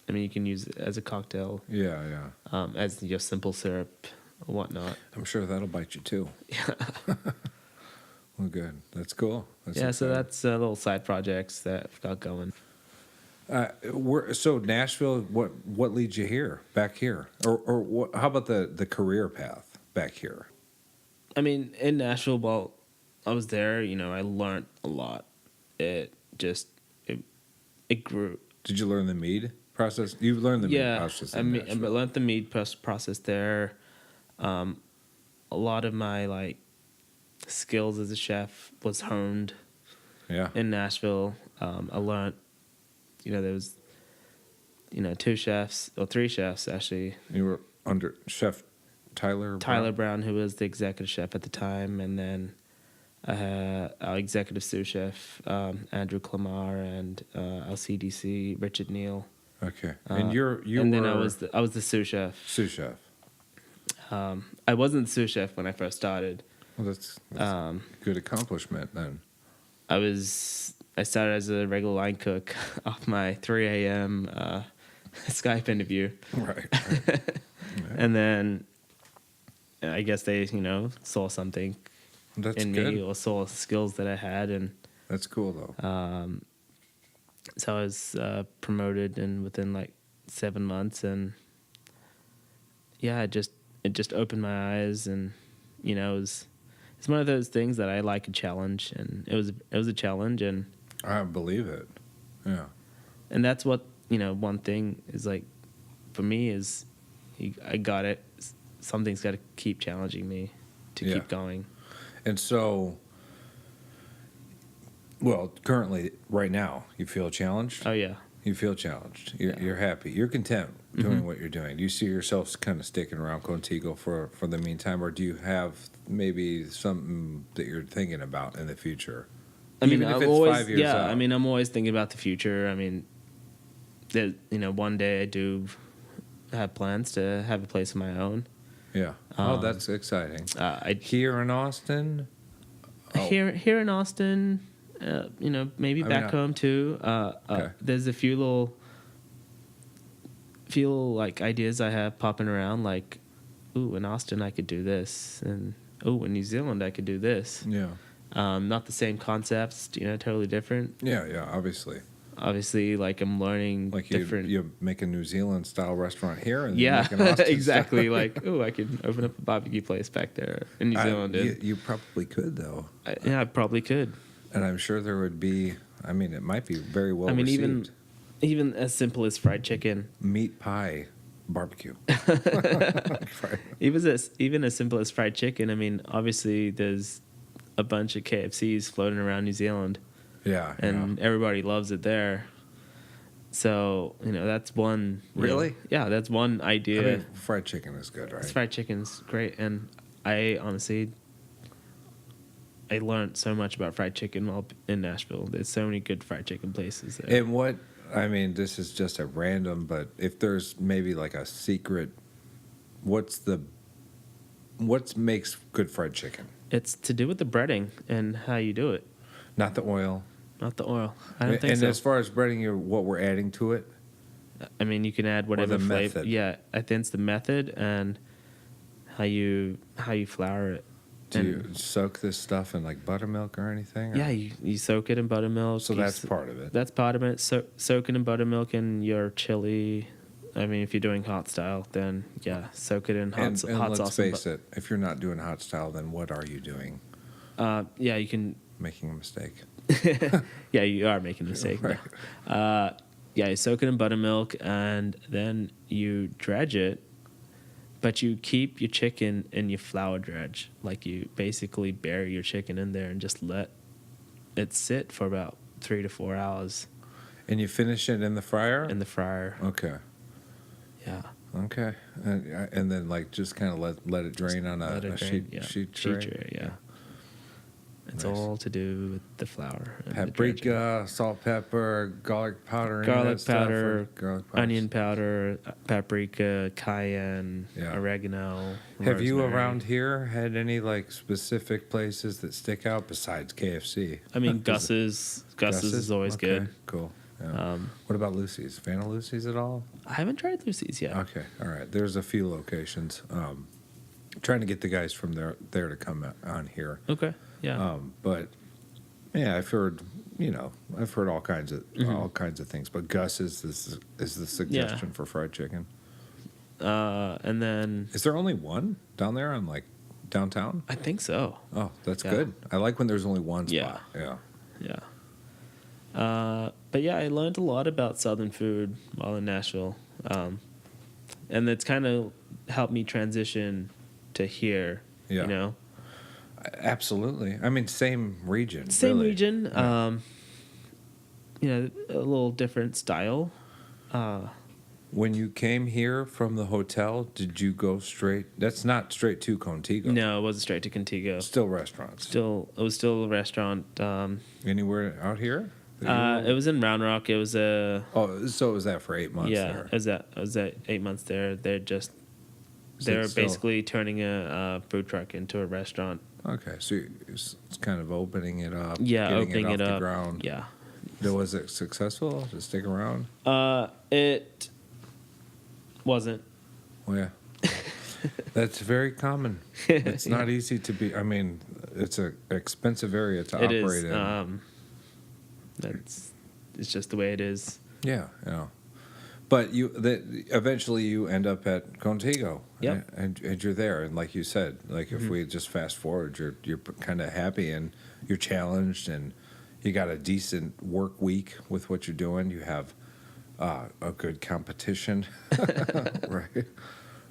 I mean, you can use it as a cocktail, Yeah. as your simple syrup or whatnot. I'm sure that'll bite you too. Yeah. Well, good. That's cool. That's Yeah, so exciting. that's little side projects that I've got going. So Nashville, what leads you here, back here, or what, how about the career path back here? I mean, in Nashville, while I was there, I learned a lot. It grew. Did you learn the mead process? You learned the mead process. I learned the mead process there. A lot of my skills as a chef was honed. Yeah. In Nashville, I learned. There was, 2 chefs or 3 chefs actually. You were under Chef Tyler Tyler Brown, who was the executive chef at the time, and then I had our executive sous chef, Andrew Clamar, and our CDC, Richard Neal. Okay. And then I was the sous chef. sous chef. I wasn't the sous chef when I first started. Well, that's a good accomplishment then. I started as a regular line cook off my 3 a.m. Skype interview. Right. And then I guess they, saw something That's in good. me or saw skills that I had. And That's cool, though. so I was promoted within like 7 months. And yeah, it just opened my eyes. And, it's one of those things that I like a challenge. And it was a challenge. And I believe it. Yeah. And that's what, one thing is like, for me is I got it. Something's got to keep challenging me to keep going. And so, well, currently, right now, you feel challenged? Oh, yeah. You feel challenged. You're happy. You're content doing what you're doing. Do you see yourself kind of sticking around Contigo for the meantime, or do you have maybe something that you're thinking about in the future? I mean, Even if I'm it's always 5 years out. I mean, I'm always thinking about the future. I mean, one day I do have plans to have a place of my own. Yeah. That's exciting. Here in Austin? Here in Austin, maybe back home too. Okay. There's a few like ideas I have popping around, like, ooh, in Austin I could do this, and ooh, in New Zealand I could do this. Yeah. Not the same concepts, totally different. Yeah, obviously. Obviously, like I'm learning Like different. you make a New Zealand style restaurant here, and Yeah, you make an Austin exactly. style. Like, ooh, I could open up a barbecue place back there in New Zealand. You probably could, though. I probably could. And I'm sure there would be. I mean, it might be very well received. even as simple as fried chicken. Meat pie barbecue. Even as simple as fried chicken. I mean, obviously, there's a bunch of KFCs floating around New Zealand. Yeah, and everybody loves it there. So that's one. That's one idea. I mean, fried chicken is good, right? Fried chicken's great, and I honestly, I learned so much about fried chicken while in Nashville. There's so many good fried chicken places there. And this is just a random, but if there's maybe like a secret, what makes good fried chicken? It's to do with the breading and how you do it. Not the oil. Not the oil. I don't think so. And as far as breading, what we're adding to it? I mean, you can add whatever flavor. Method. Yeah, I think it's the method and how you flour it. Do you soak this stuff in like buttermilk or anything? Or? Yeah, you soak it in buttermilk. So that's part of it. That's part of it. Soak it in buttermilk and your chili. I mean, if you're doing hot style, then yeah, soak it in hot sauce. And let's face it, if you're not doing hot style, then what are you doing? Yeah, you can. Making a mistake. Yeah, you are making a mistake. Right. Yeah, you soak it in buttermilk and then you dredge it, but you keep your chicken in your flour dredge. Like you basically bury your chicken in there and just let it sit for about 3 to 4 hours. And you finish it in the fryer? In the fryer. Okay. Yeah. Okay. And then like just kind of let it drain on a sheet tray? Yeah. It's Nice. all to do with the flour. And Paprika, salt, pepper, garlic powder, garlic powder, garlic onion powder, paprika, cayenne, oregano. Have you rosemary. around here had any like specific places that stick out besides KFC? I mean, Gus's. Gus's is always good. Cool. Yeah. What about Lucy's? Fan of Lucy's at all? I haven't tried Lucy's yet. Okay. All right. There's a few locations. Trying to get the guys from there to come on here. Okay. Yeah. But yeah, I've heard all kinds of things. But Gus is the suggestion for fried chicken. And then is there only one down there on like downtown? I think so. Oh, that's good. I like when there's only one spot. Yeah. But yeah, I learned a lot about Southern food while in Nashville, and it's kind of helped me transition to here. Yeah. You know. Absolutely. I mean, same region. Same really. region. Yeah. A little different style. When you came here from the hotel, did you go straight? That's not straight to Contigo. No, it wasn't straight to Contigo. Still restaurants. It was still a restaurant. Anywhere out here? It was in Round Rock. It was so it was that for 8 months there. it was that 8 months there. They're basically turning a food truck into a restaurant. Okay, so it's kind of opening it up. Yeah, getting opening it it off up. the ground. Yeah. Was it successful to stick around? It wasn't. Well, yeah. That's very commmen. It's not easy to be. I mean, it's an expensive area to operate in. It's just the way it is. Yeah. But eventually you end up at Contigo. Yep. And you're there, and like you said, if we just fast forward, you're kind of happy and you're challenged, and you got a decent work week with what you're doing. You have a good competition, right?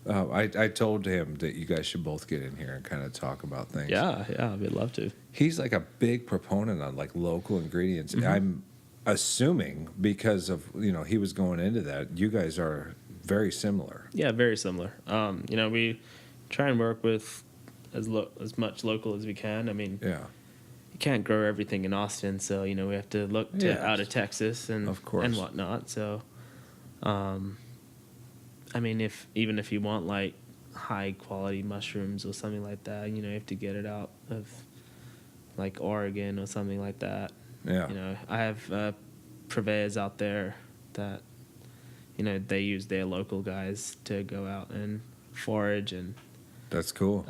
I told him that you guys should both get in here and kind of talk about things. Yeah, I'd love to. He's like a big proponent on local ingredients. I'm assuming because of he was going into that. You guys are very similar. Yeah, very similar. We try and work with as much local as we can. I mean, Yeah. you can't grow everything in Austin, so we have to look to out of Texas and of course. and whatnot. So, I mean, if you want high quality mushrooms or something like that, you have to get it out of Oregon or something like that. Yeah. I have purveyors out there that they use their local guys to go out and forage, and That's cool.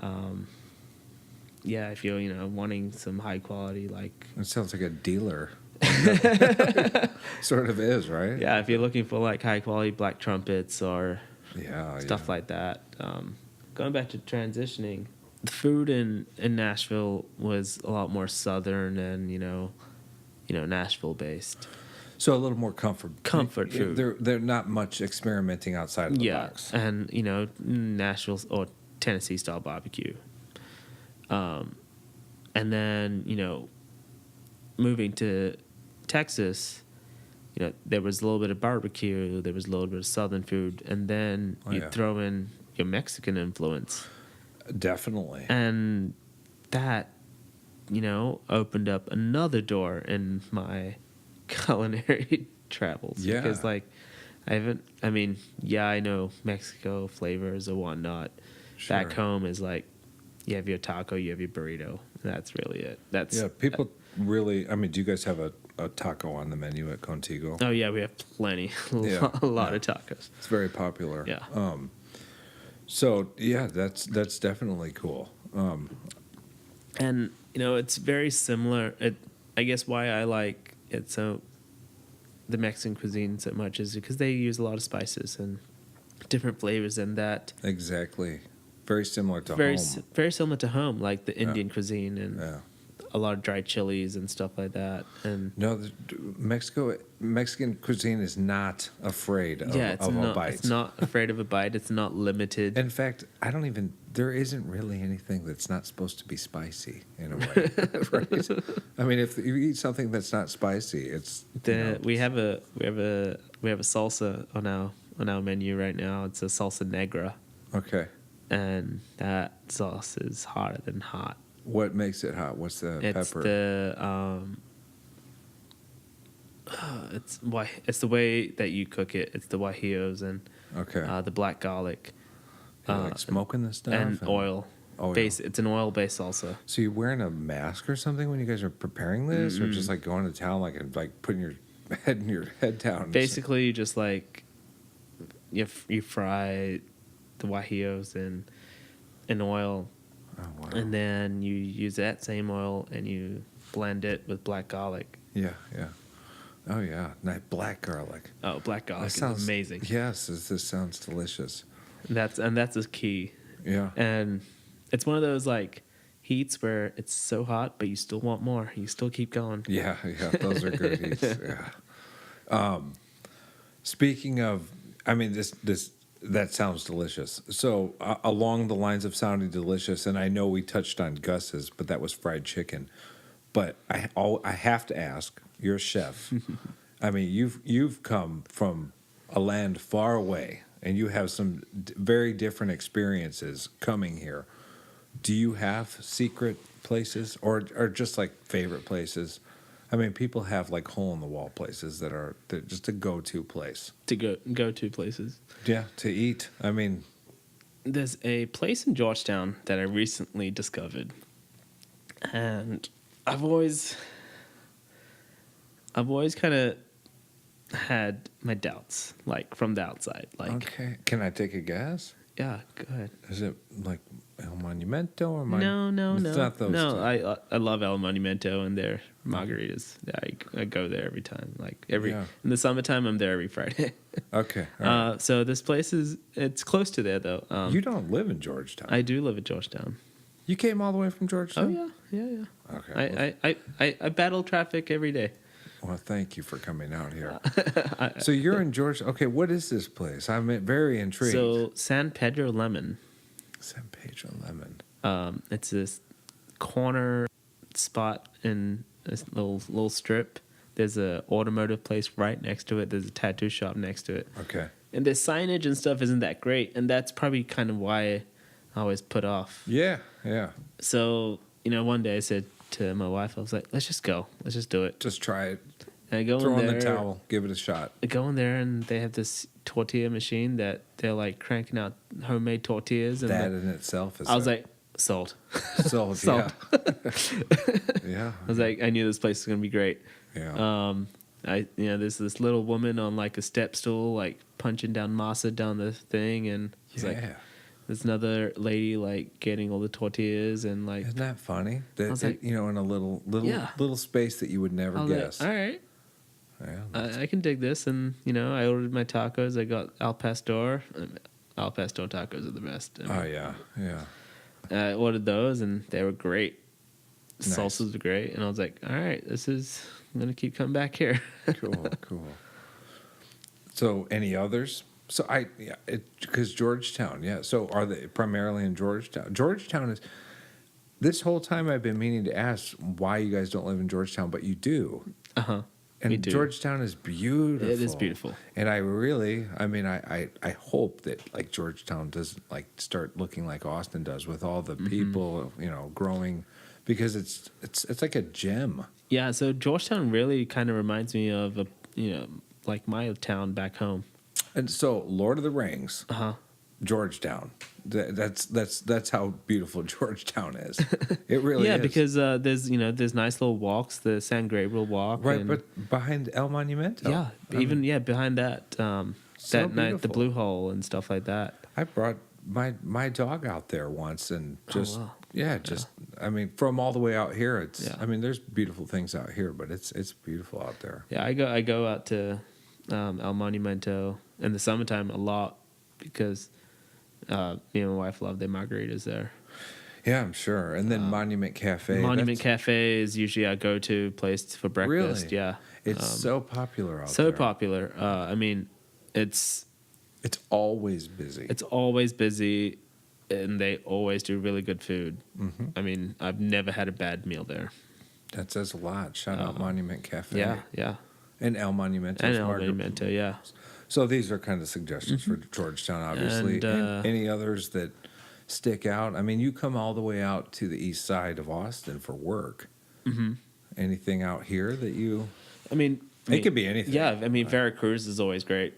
if you're wanting some high quality It sounds like a dealer. Sort of is, right? yeah, if you're looking for high quality black trumpets or stuff like that. Going back to transitioning, the food in Nashville was a lot more southern and Nashville based. So a little more comfort food. They're not much experimenting outside of the box. And Nashville or Tennessee style barbecue. And then moving to Texas, there was a little bit of barbecue, there was a little bit of southern food, and then throw in your Mexican influence. Definitely. And that, opened up another door in my culinary travels. Yeah. Because, I know Mexico flavors or whatnot. Sure. Back home is you have your taco, you have your burrito. That's really it. People really, do you guys have a taco on the menu at Contigo? Oh, yeah, we have plenty. A lot of tacos. It's very popular. Yeah. That's definitely cool. And, it's very similar. I guess why I like it the Mexican cuisine so much is because they use a lot of spices and different flavors, and that Exactly. Very similar to very home. very similar to home, like the Indian cuisine and a lot of dried chilies and stuff like that. And no, Mexican cuisine is not afraid of a bite. It's not afraid of a bite. It's not limited. In fact, there isn't really anything that's not supposed to be spicy in a way, right? If you eat something that's not spicy, it's we have a salsa on our menu right now. It's a salsa negra. Okay. And that sauce is hotter than hot. What makes it hot? What's the pepper? It's the way that you cook it. It's the guajillos and the black garlic. Smoking this stuff and oil. It's an oil-based salsa. So you're wearing a mask or something when you guys are preparing this, or just going to town and putting your head down? Basically, you just you fry the guajillos in oil. Oh, wow. And then you use that same oil and you blend it with black garlic. Yeah. Oh, yeah. Nice black garlic. Oh, black garlic is amazing. Yes, this sounds delicious. That's the key. Yeah. And it's one of those heats where it's so hot, but you still want more. You still keep going. Yeah. Those are good heats. Yeah. Speaking of, this. That sounds delicious. So along the lines of sounding delicious, and I know we touched on Gus's, but that was fried chicken. But I have to ask, you're a chef. You've come from a land far away and you have some very different experiences coming here, do you have secret places or just like favorite places? I mean, people have like hole in the wall places that are just a go-to place. To go to places. Yeah, to eat. I mean, There's a place in Georgetown that I recently discovered, and I've always kind of had my doubts, like from the outside. Like, okay. Can I take a guess? yeah, go ahead. Is it like El Monumento or No. It's not those no, two. I love El Monumento and their margaritas. I go there every time. Like in the summertime, I'm there every Friday. Okay. All right. So this place it's close to there though. You don't live in Georgetown. I do live in Georgetown. You came all the way from Oh Georgetown? yeah. Okay. I battle traffic every day. Well, thank you for coming out here. So you're in Georgia. Okay, what is this place? I'm very intrigued. So San Pedro Lemon. San Pedro Lemon. It's this corner spot in this little strip. There's a automotive place right next to it. There's a tattoo shop next to it. Okay. And the signage and stuff isn't that great, and that's probably kind of why I always put off. Yeah. So one day I said to my wife, I was like, "Let's just go. Let's just do it." Just try it. And I go Throw in in there, the towel. Give it a shot. I go in there, and they have this tortilla machine that they're like cranking out homemade tortillas. And That in itself is. I was like, sold. sold. sold. Yeah. I was like, I knew this place was gonna be great. Yeah. There's this little woman on like a step stool, like punching down masa down the thing, and it's like there's another lady like getting all the tortillas and like. Isn't that funny? That was like, in a little space that you would never guess. Like, all right, Yeah. I can dig this, and I ordered my tacos. I got al pastor. Al pastor tacos are the best. Oh yeah. I ordered those, and they were great. Nice. Salsas were great, and I was like, all right, I'm gonna keep coming back here. Cool. So, any others? So because Georgetown, yeah. So, are they primarily in Georgetown? Georgetown is. This whole time, I've been meaning to ask why you guys don't live in Georgetown, but you do. And we do. Georgetown is beautiful. It is beautiful. And I hope that like Georgetown does like start looking like Austin does with all the people, growing, because it's like a gem. Yeah, so Georgetown really kind of reminds me of like my town back home. And so Lord of the Rings, Georgetown. That's how beautiful Georgetown is. It really is. Because there's nice little walks, the San Gabriel walk, right? But behind El Monumento, behind that that night, the Blue Hole and stuff like that. I brought my dog out there once and just from all the way out here. It's there's beautiful things out here, but it's beautiful out there. Yeah, I go out to El Monumento in the summertime a lot because me and my wife love their margaritas there. Yeah, I'm sure. And then Monument Cafe. Monument Cafe is usually our go-to place for breakfast. Really? Yeah, it's so popular out there. So popular. It's always busy. It's always busy, and they always do really good food. I've never had a bad meal there. That says a lot. Shout out Monument Cafe. Yeah. And El Monumento. And El Monumento, yeah. So these are kind of suggestions for Georgetown, obviously. And any others that stick out? You come all the way out to the east side of Austin for work. Anything out here that you... it could be anything. Yeah, Veracruz is always great.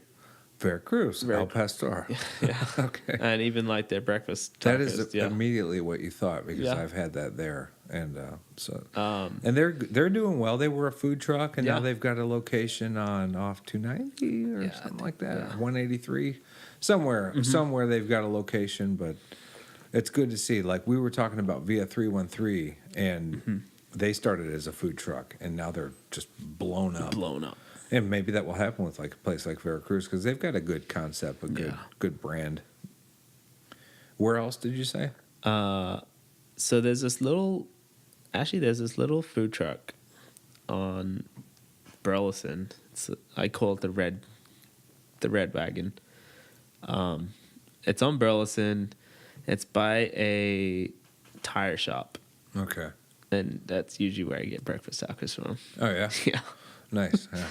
Veracruz, El Pastor. Yeah. Okay. And even like their breakfast tacos. That is immediately what you thought, because I've had that there. And and they're doing well. They were a food truck, and now they've got a location off 290 or something like that, 183, somewhere they've got a location. But it's good to see. Like we were talking about Via 313, and they started as a food truck, and now they're just blown up. And maybe that will happen with like a place like Veracruz, because they've got a good concept, good brand. Where else did you say? So there's this little food truck on Burleson. I call it the Red Wagon. It's on Burleson. It's by a tire shop. Okay. And that's usually where I get breakfast tacos from. Oh yeah. Yeah. Nice. Yeah.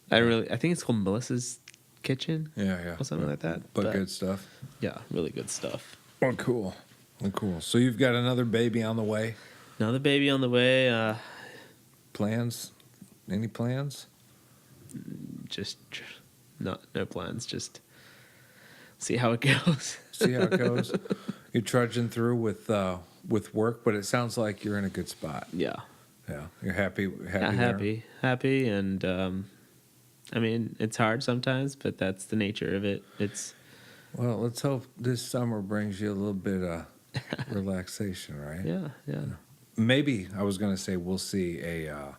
I think it's called Melissa's kitchen. Yeah. Or something like that. But good stuff. Yeah, really good stuff. Oh, cool. Oh, cool. So you've got another baby on the way. Another baby on the way. Plans? Any plans? Just no plans. Just see how it goes. See how it goes. You're trudging through with work, but it sounds like you're in a good spot. Yeah. Yeah, you're happy. Happy, and I mean, it's hard sometimes, but that's the nature of it. Well, let's hope this summer brings you a little bit of relaxation, right? Yeah. Maybe I was going to say we'll see a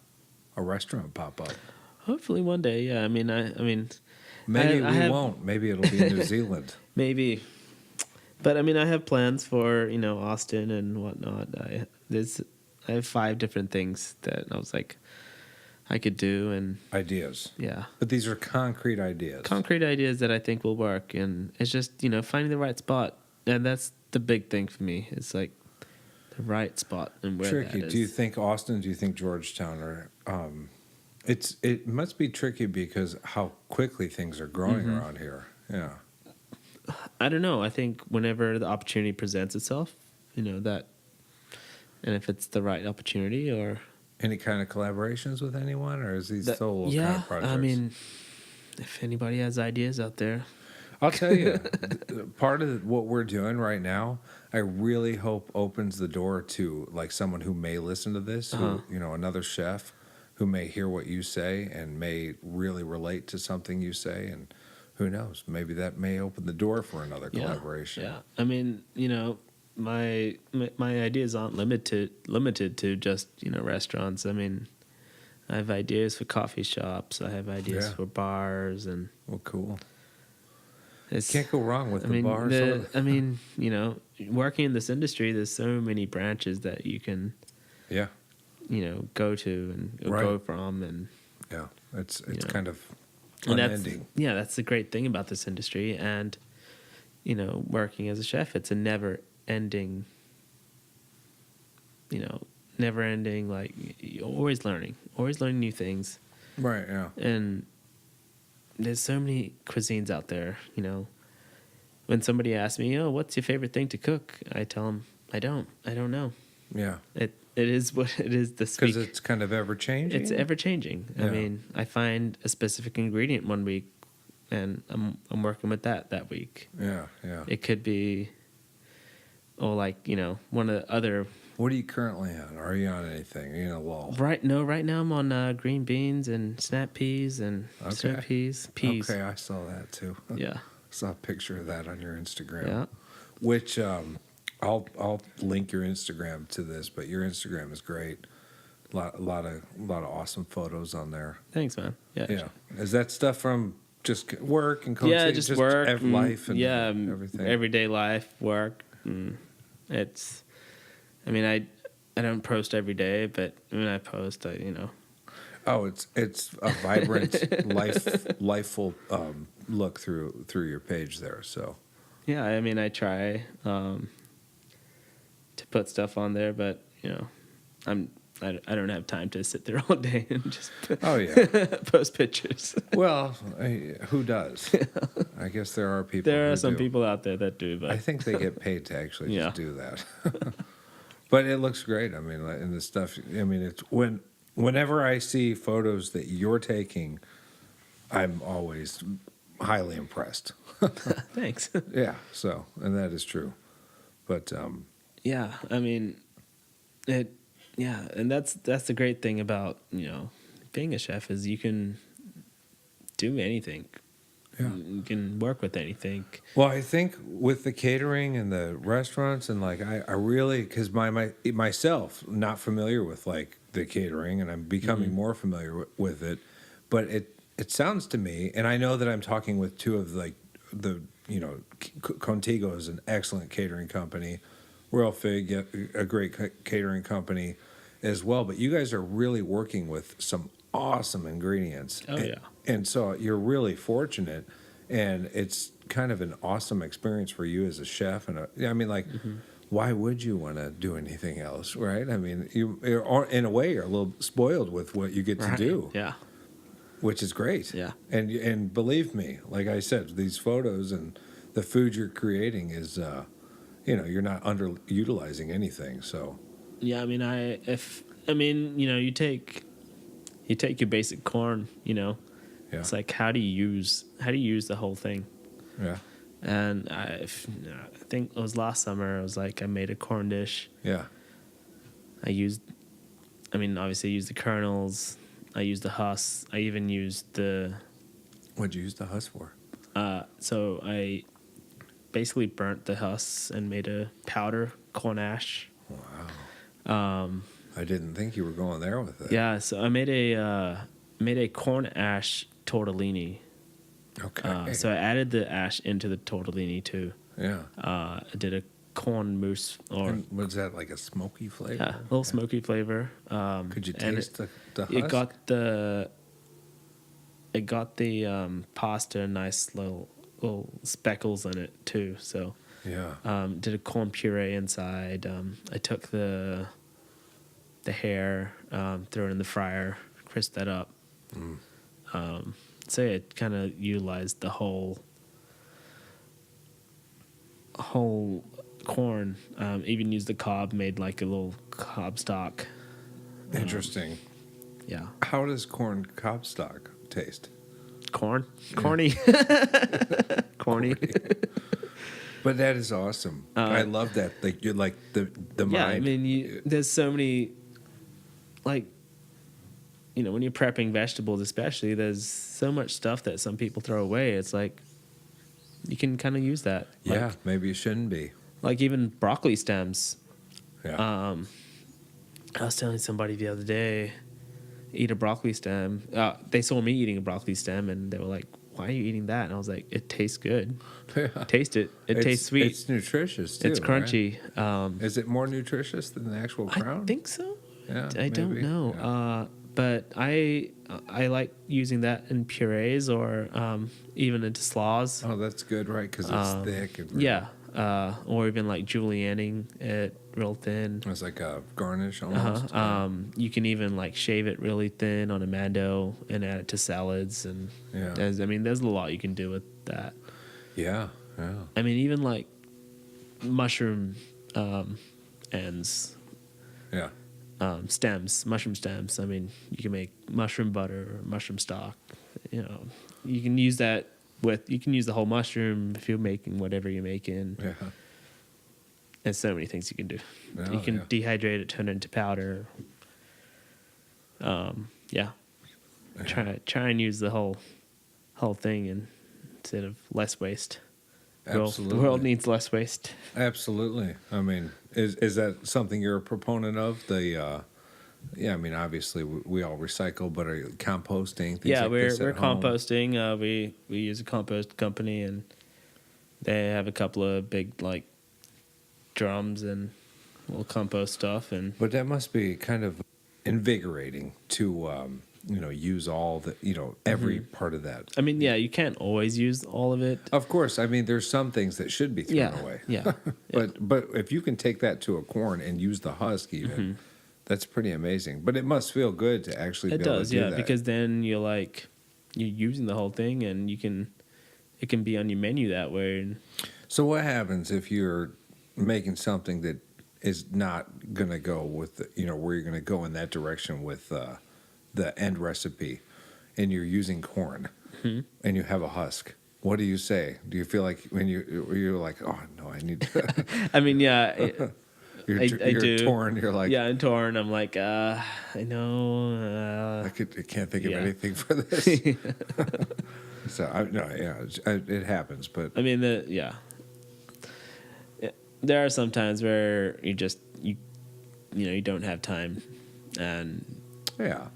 restaurant pop up. Hopefully one day. Yeah. I mean, Maybe we won't. Maybe it'll be in New Zealand. Maybe. But I mean, I have plans for Austin and whatnot. I have 5 different things that I was like I could do, and ideas. Yeah. But these are concrete ideas. Concrete ideas that I think will work, and it's just finding the right spot, and that's the big thing for me. It's like the right spot and where tricky. that is. Do you think Austin? Do you think Georgetown? Or it must be tricky because how quickly things are growing around here. Yeah. I don't know. I think whenever the opportunity presents itself, that, and if it's the right opportunity, or any kind of collaborations with anyone, or is these solo kind of projects? I mean, if anybody has ideas out there, I'll tell you. Part of what we're doing right now, I really hope opens the door to like someone who may listen to this, who, another chef who may hear what you say and may really relate to something you say, and who knows, maybe that may open the door for another collaboration. Yeah, I mean, my ideas aren't limited to just restaurants. I mean, I have ideas for coffee shops. I have ideas for bars, and well, cool. Can't go wrong with the bars. I mean, working in this industry, there's so many branches that you can, go to and go from, and it's kind of unending. That's the great thing about this industry, and working as a chef, it's a never ending. Like you're always learning new things. Right. Yeah. And there's so many cuisines out there. When somebody asks me, "Oh, what's your favorite thing to cook?" I tell them, I don't know. Yeah. It is what it is. Because it's kind of ever changing. It's ever changing. Yeah. I mean, I find a specific ingredient one week, and I'm working with that week. Yeah. It could be, one of the other. What are you currently on? Are you on anything? Are you in a lull? Right now I'm on green beans and snap peas and snap peas. Okay, I saw that too. Yeah. Saw a picture of that on your Instagram. Yeah. Which I'll link your Instagram to this, but your Instagram is great. A lot of awesome photos on there. Thanks, man. Yeah. Is that stuff from just work and coaching? Yeah, just work, life, and everything. Everyday life, work. It's. I mean, I don't post every day, but when I post, Oh, it's a vibrant, lifeful look through your page there. So. Yeah, I mean, I try to put stuff on there, but I don't have time to sit there all day and just post pictures. Well, who does? I guess there are people. There are some people out there that do, but I think they get paid to actually just do that. But it looks great. I mean, in the stuff. I mean, it's whenever I see photos that you're taking, I'm always highly impressed. Thanks. Yeah. So, and that is true. But yeah, I mean, and that's the great thing about being a chef is you can do anything. Yeah. You can work with anything. Well, I think with the catering and the restaurants and like I really because myself not familiar with like the catering and I'm becoming more familiar with it, but it sounds to me, and I know that I'm talking with two of like the Contigo is an excellent catering company, Royal Fig a great catering company as well, but you guys are really working with some awesome ingredients. Oh yeah. And so you're really fortunate, and it's kind of an awesome experience for you as a chef. And why would you want to do anything else, right? I mean, you're in a way you're a little spoiled with what you get to do. Yeah. which is great. Yeah. And believe me, like I said, these photos and the food you're creating is, you're not underutilizing anything. So Yeah, I mean, you take your basic corn, yeah, it's like how do you use the whole thing? yeah, And I think it was last summer. I was like, I made a corn dish. yeah. Obviously I used the kernels. I used the husks. I even used the. What'd you use the husk for? So I basically burnt the husks and made a powder corn ash. Wow. I didn't think you were going there with it. Yeah, so I made a corn ash tortellini. Okay. So I added the ash into the tortellini too. Yeah. I did a corn mousse, And was that like a smoky flavor? yeah, a little smoky flavor. Could you taste the husk? It got the pasta nice little speckles in it too. So Yeah. did a corn puree inside. I took the hair, threw it in the fryer, crisped that up. So it kind of utilized the whole corn. Even used the cob, made like a little cob stock. Interesting. Yeah, How does corn cob stock taste? corny. Corny. But that is awesome. I love that. Like you're like the Yeah, mind. I mean, there's so many, like, when you're prepping vegetables, especially, there's so much stuff that some people throw away. It's like you can kind of use that. Yeah, maybe you shouldn't be. Like even broccoli stems. Yeah. I was telling somebody the other day, eat a broccoli stem. They saw me eating a broccoli stem, and they were like, "Why are you eating that?" And I was like, "It tastes good. Yeah. Taste it. It tastes sweet. It's nutritious too. It's crunchy." Right? Is it more nutritious than the actual crown? I think so. Yeah, I don't maybe. know. Yeah. But I like using that in purees or even into slaws. Oh, that's good, right? Because it's thick. And Yeah. Or even like julienning it real thin. It's like a garnish almost. You can even like shave it really thin on a mando and add it to salads. And Yeah. there's a lot you can do with that. Yeah, yeah. I mean, even like mushroom ends. Yeah. Mushroom stems. I mean, you can make mushroom butter or mushroom stock. You can use that you can use the whole mushroom if you're making whatever you're making. Yeah. There's so many things you can do. Oh, You can yeah. dehydrate it, turn it into powder. Yeah. Try and use the whole thing instead of less waste. Absolutely. The world needs less waste. Absolutely. I mean, is that something you're a proponent of? Yeah, I mean, obviously we all recycle, but are you composting? Things Yeah, like we're this at home? composting. We use a compost company, and they have a couple of big like drums, and we'll compost stuff. And But that must be kind of invigorating to use all the every part of that. I mean, yeah, you can't always use all of it. Of course, I mean there's some things that should be thrown Yeah, away. yeah. But if you can take that to a corn and use the husk even, that's pretty amazing. But it must feel good to actually It be able does, to do yeah, that. because then you're using the whole thing, and it can be on your menu that way. So what happens if you're making something that is not going to go with where you're going to go in that direction with the end recipe, and you're using corn and you have a husk? What do you say? Do you feel like when you're like, oh no, I need to I mean, yeah, you're I do. torn. You're like, yeah, I'm torn. I'm like, I know. I can't think of yeah. anything for this. So it happens, but I mean, there are some times where you don't have time, and yeah,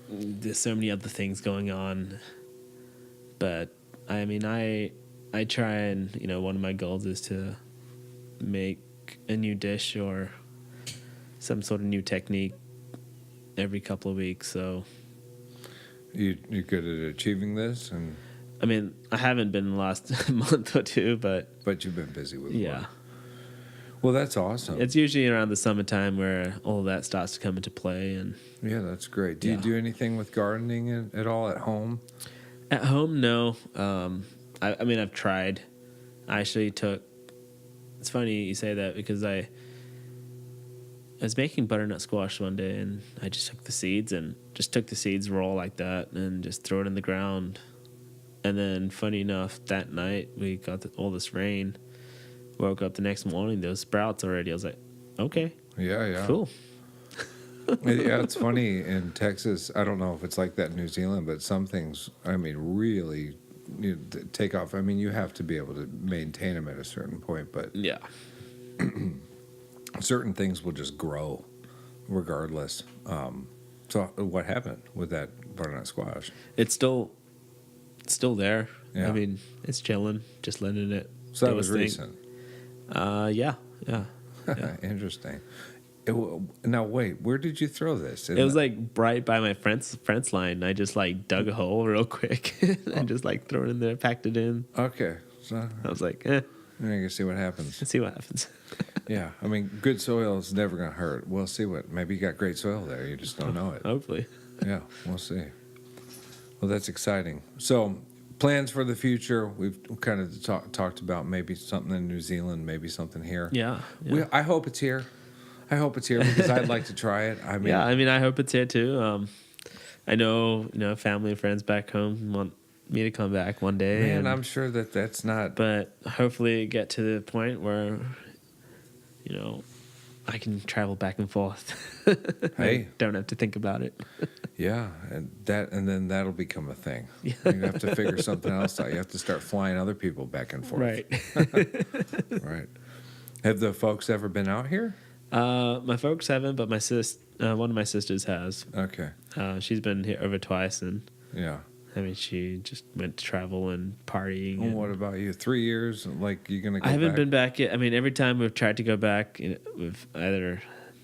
there's so many other things going on. But I mean, I try and one of my goals is to make a new dish or some sort of new technique every couple of weeks. So you're good at achieving this, and I mean, I haven't been the last month or two, but you've been busy with yeah. work. Well, that's awesome. It's usually around the summertime where all of that starts to come into play. And yeah, that's great. Do you do anything with gardening at all at home? at home, no. I mean, I've tried. I actually took. It's funny you say that because I was making butternut squash one day, and I just took the seeds raw like that, and just throw it in the ground. And then, funny enough, that night we got all this rain. Woke up the next morning, those sprouts already. I was like, okay, Yeah. cool. Yeah, it's funny in Texas. I don't know if it's like that in New Zealand, but some things, I mean, really take off. I mean, you have to be able to maintain them at a certain point, but Yeah. certain things will just grow regardless. So what happened with that butternut squash? It's still there. Yeah. I mean, it's chilling, just letting it. So that do was its thing. recent. Yeah. Interesting. Now wait, where did you throw this? It was like right by my fence line. I just like dug a hole real quick and just like threw it in there, packed it in. Okay, so I was like, I can see what happens. let's see what happens. Yeah, I mean, good soil is never going to hurt. We'll see what. Maybe you got great soil there. You just don't know it. Hopefully. Yeah, we'll see. Well, that's exciting. So, plans for the future. We've kind of talked about maybe something in New Zealand, maybe something here. Yeah. I hope it's here. I hope it's here because I'd like to try it. I mean, I hope it's here too. I know, family and friends back home want me to come back one day. Man, I'm sure that's not. But hopefully get to the point where, I can travel back and forth. Hey, don't have to think about it. Yeah, and then that'll become a thing. You have to figure something else out. You have to start flying other people back and forth. Right. Right. Have the folks ever been out here? My folks haven't, but one of my sisters has. Okay. She's been here over twice, and Yeah. I mean, she just went to travel and partying. Well, what about you? 3 years? Like, you gonna go I haven't back? been back yet. I mean, every time we've tried to go back, we've either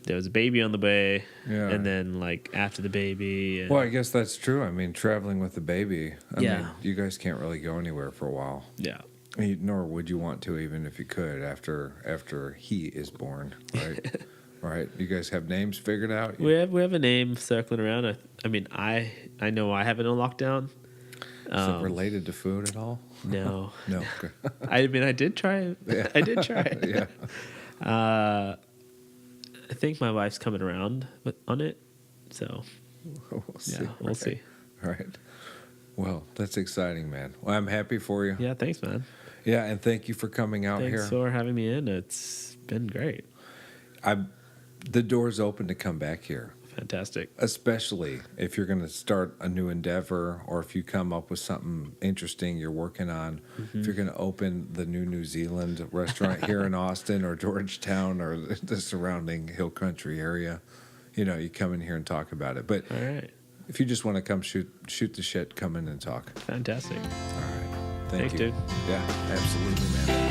there was a baby on the way, and then like after the baby. Well, I guess that's true. I mean, traveling with the baby. I Yeah. mean, you guys can't really go anywhere for a while. Yeah. Nor would you want to, even if you could, after he is born, right? Right. You guys have names figured out? We have a name circling around. I mean, I know I have it on lockdown. Is it related to food at all? No. No. Okay. I mean, I did try it. Yeah. I did try it. Yeah. I think my wife's coming around on it. So, We'll see. we'll see. All right. Well, that's exciting, man. Well, I'm happy for you. Yeah, thanks, man. Yeah, and thank you for coming out Thanks here. for having me in. It's been great. The door's open to come back here. Fantastic. Especially if you're going to start a new endeavor, or if you come up with something interesting you're working on. If you're going to open the New Zealand restaurant here in Austin or Georgetown or the surrounding hill country area, you come in here and talk about it. But All right. if you just want to come shoot the shit, come in and talk. Fantastic. All right. Thanks, you. dude. Yeah, absolutely, man.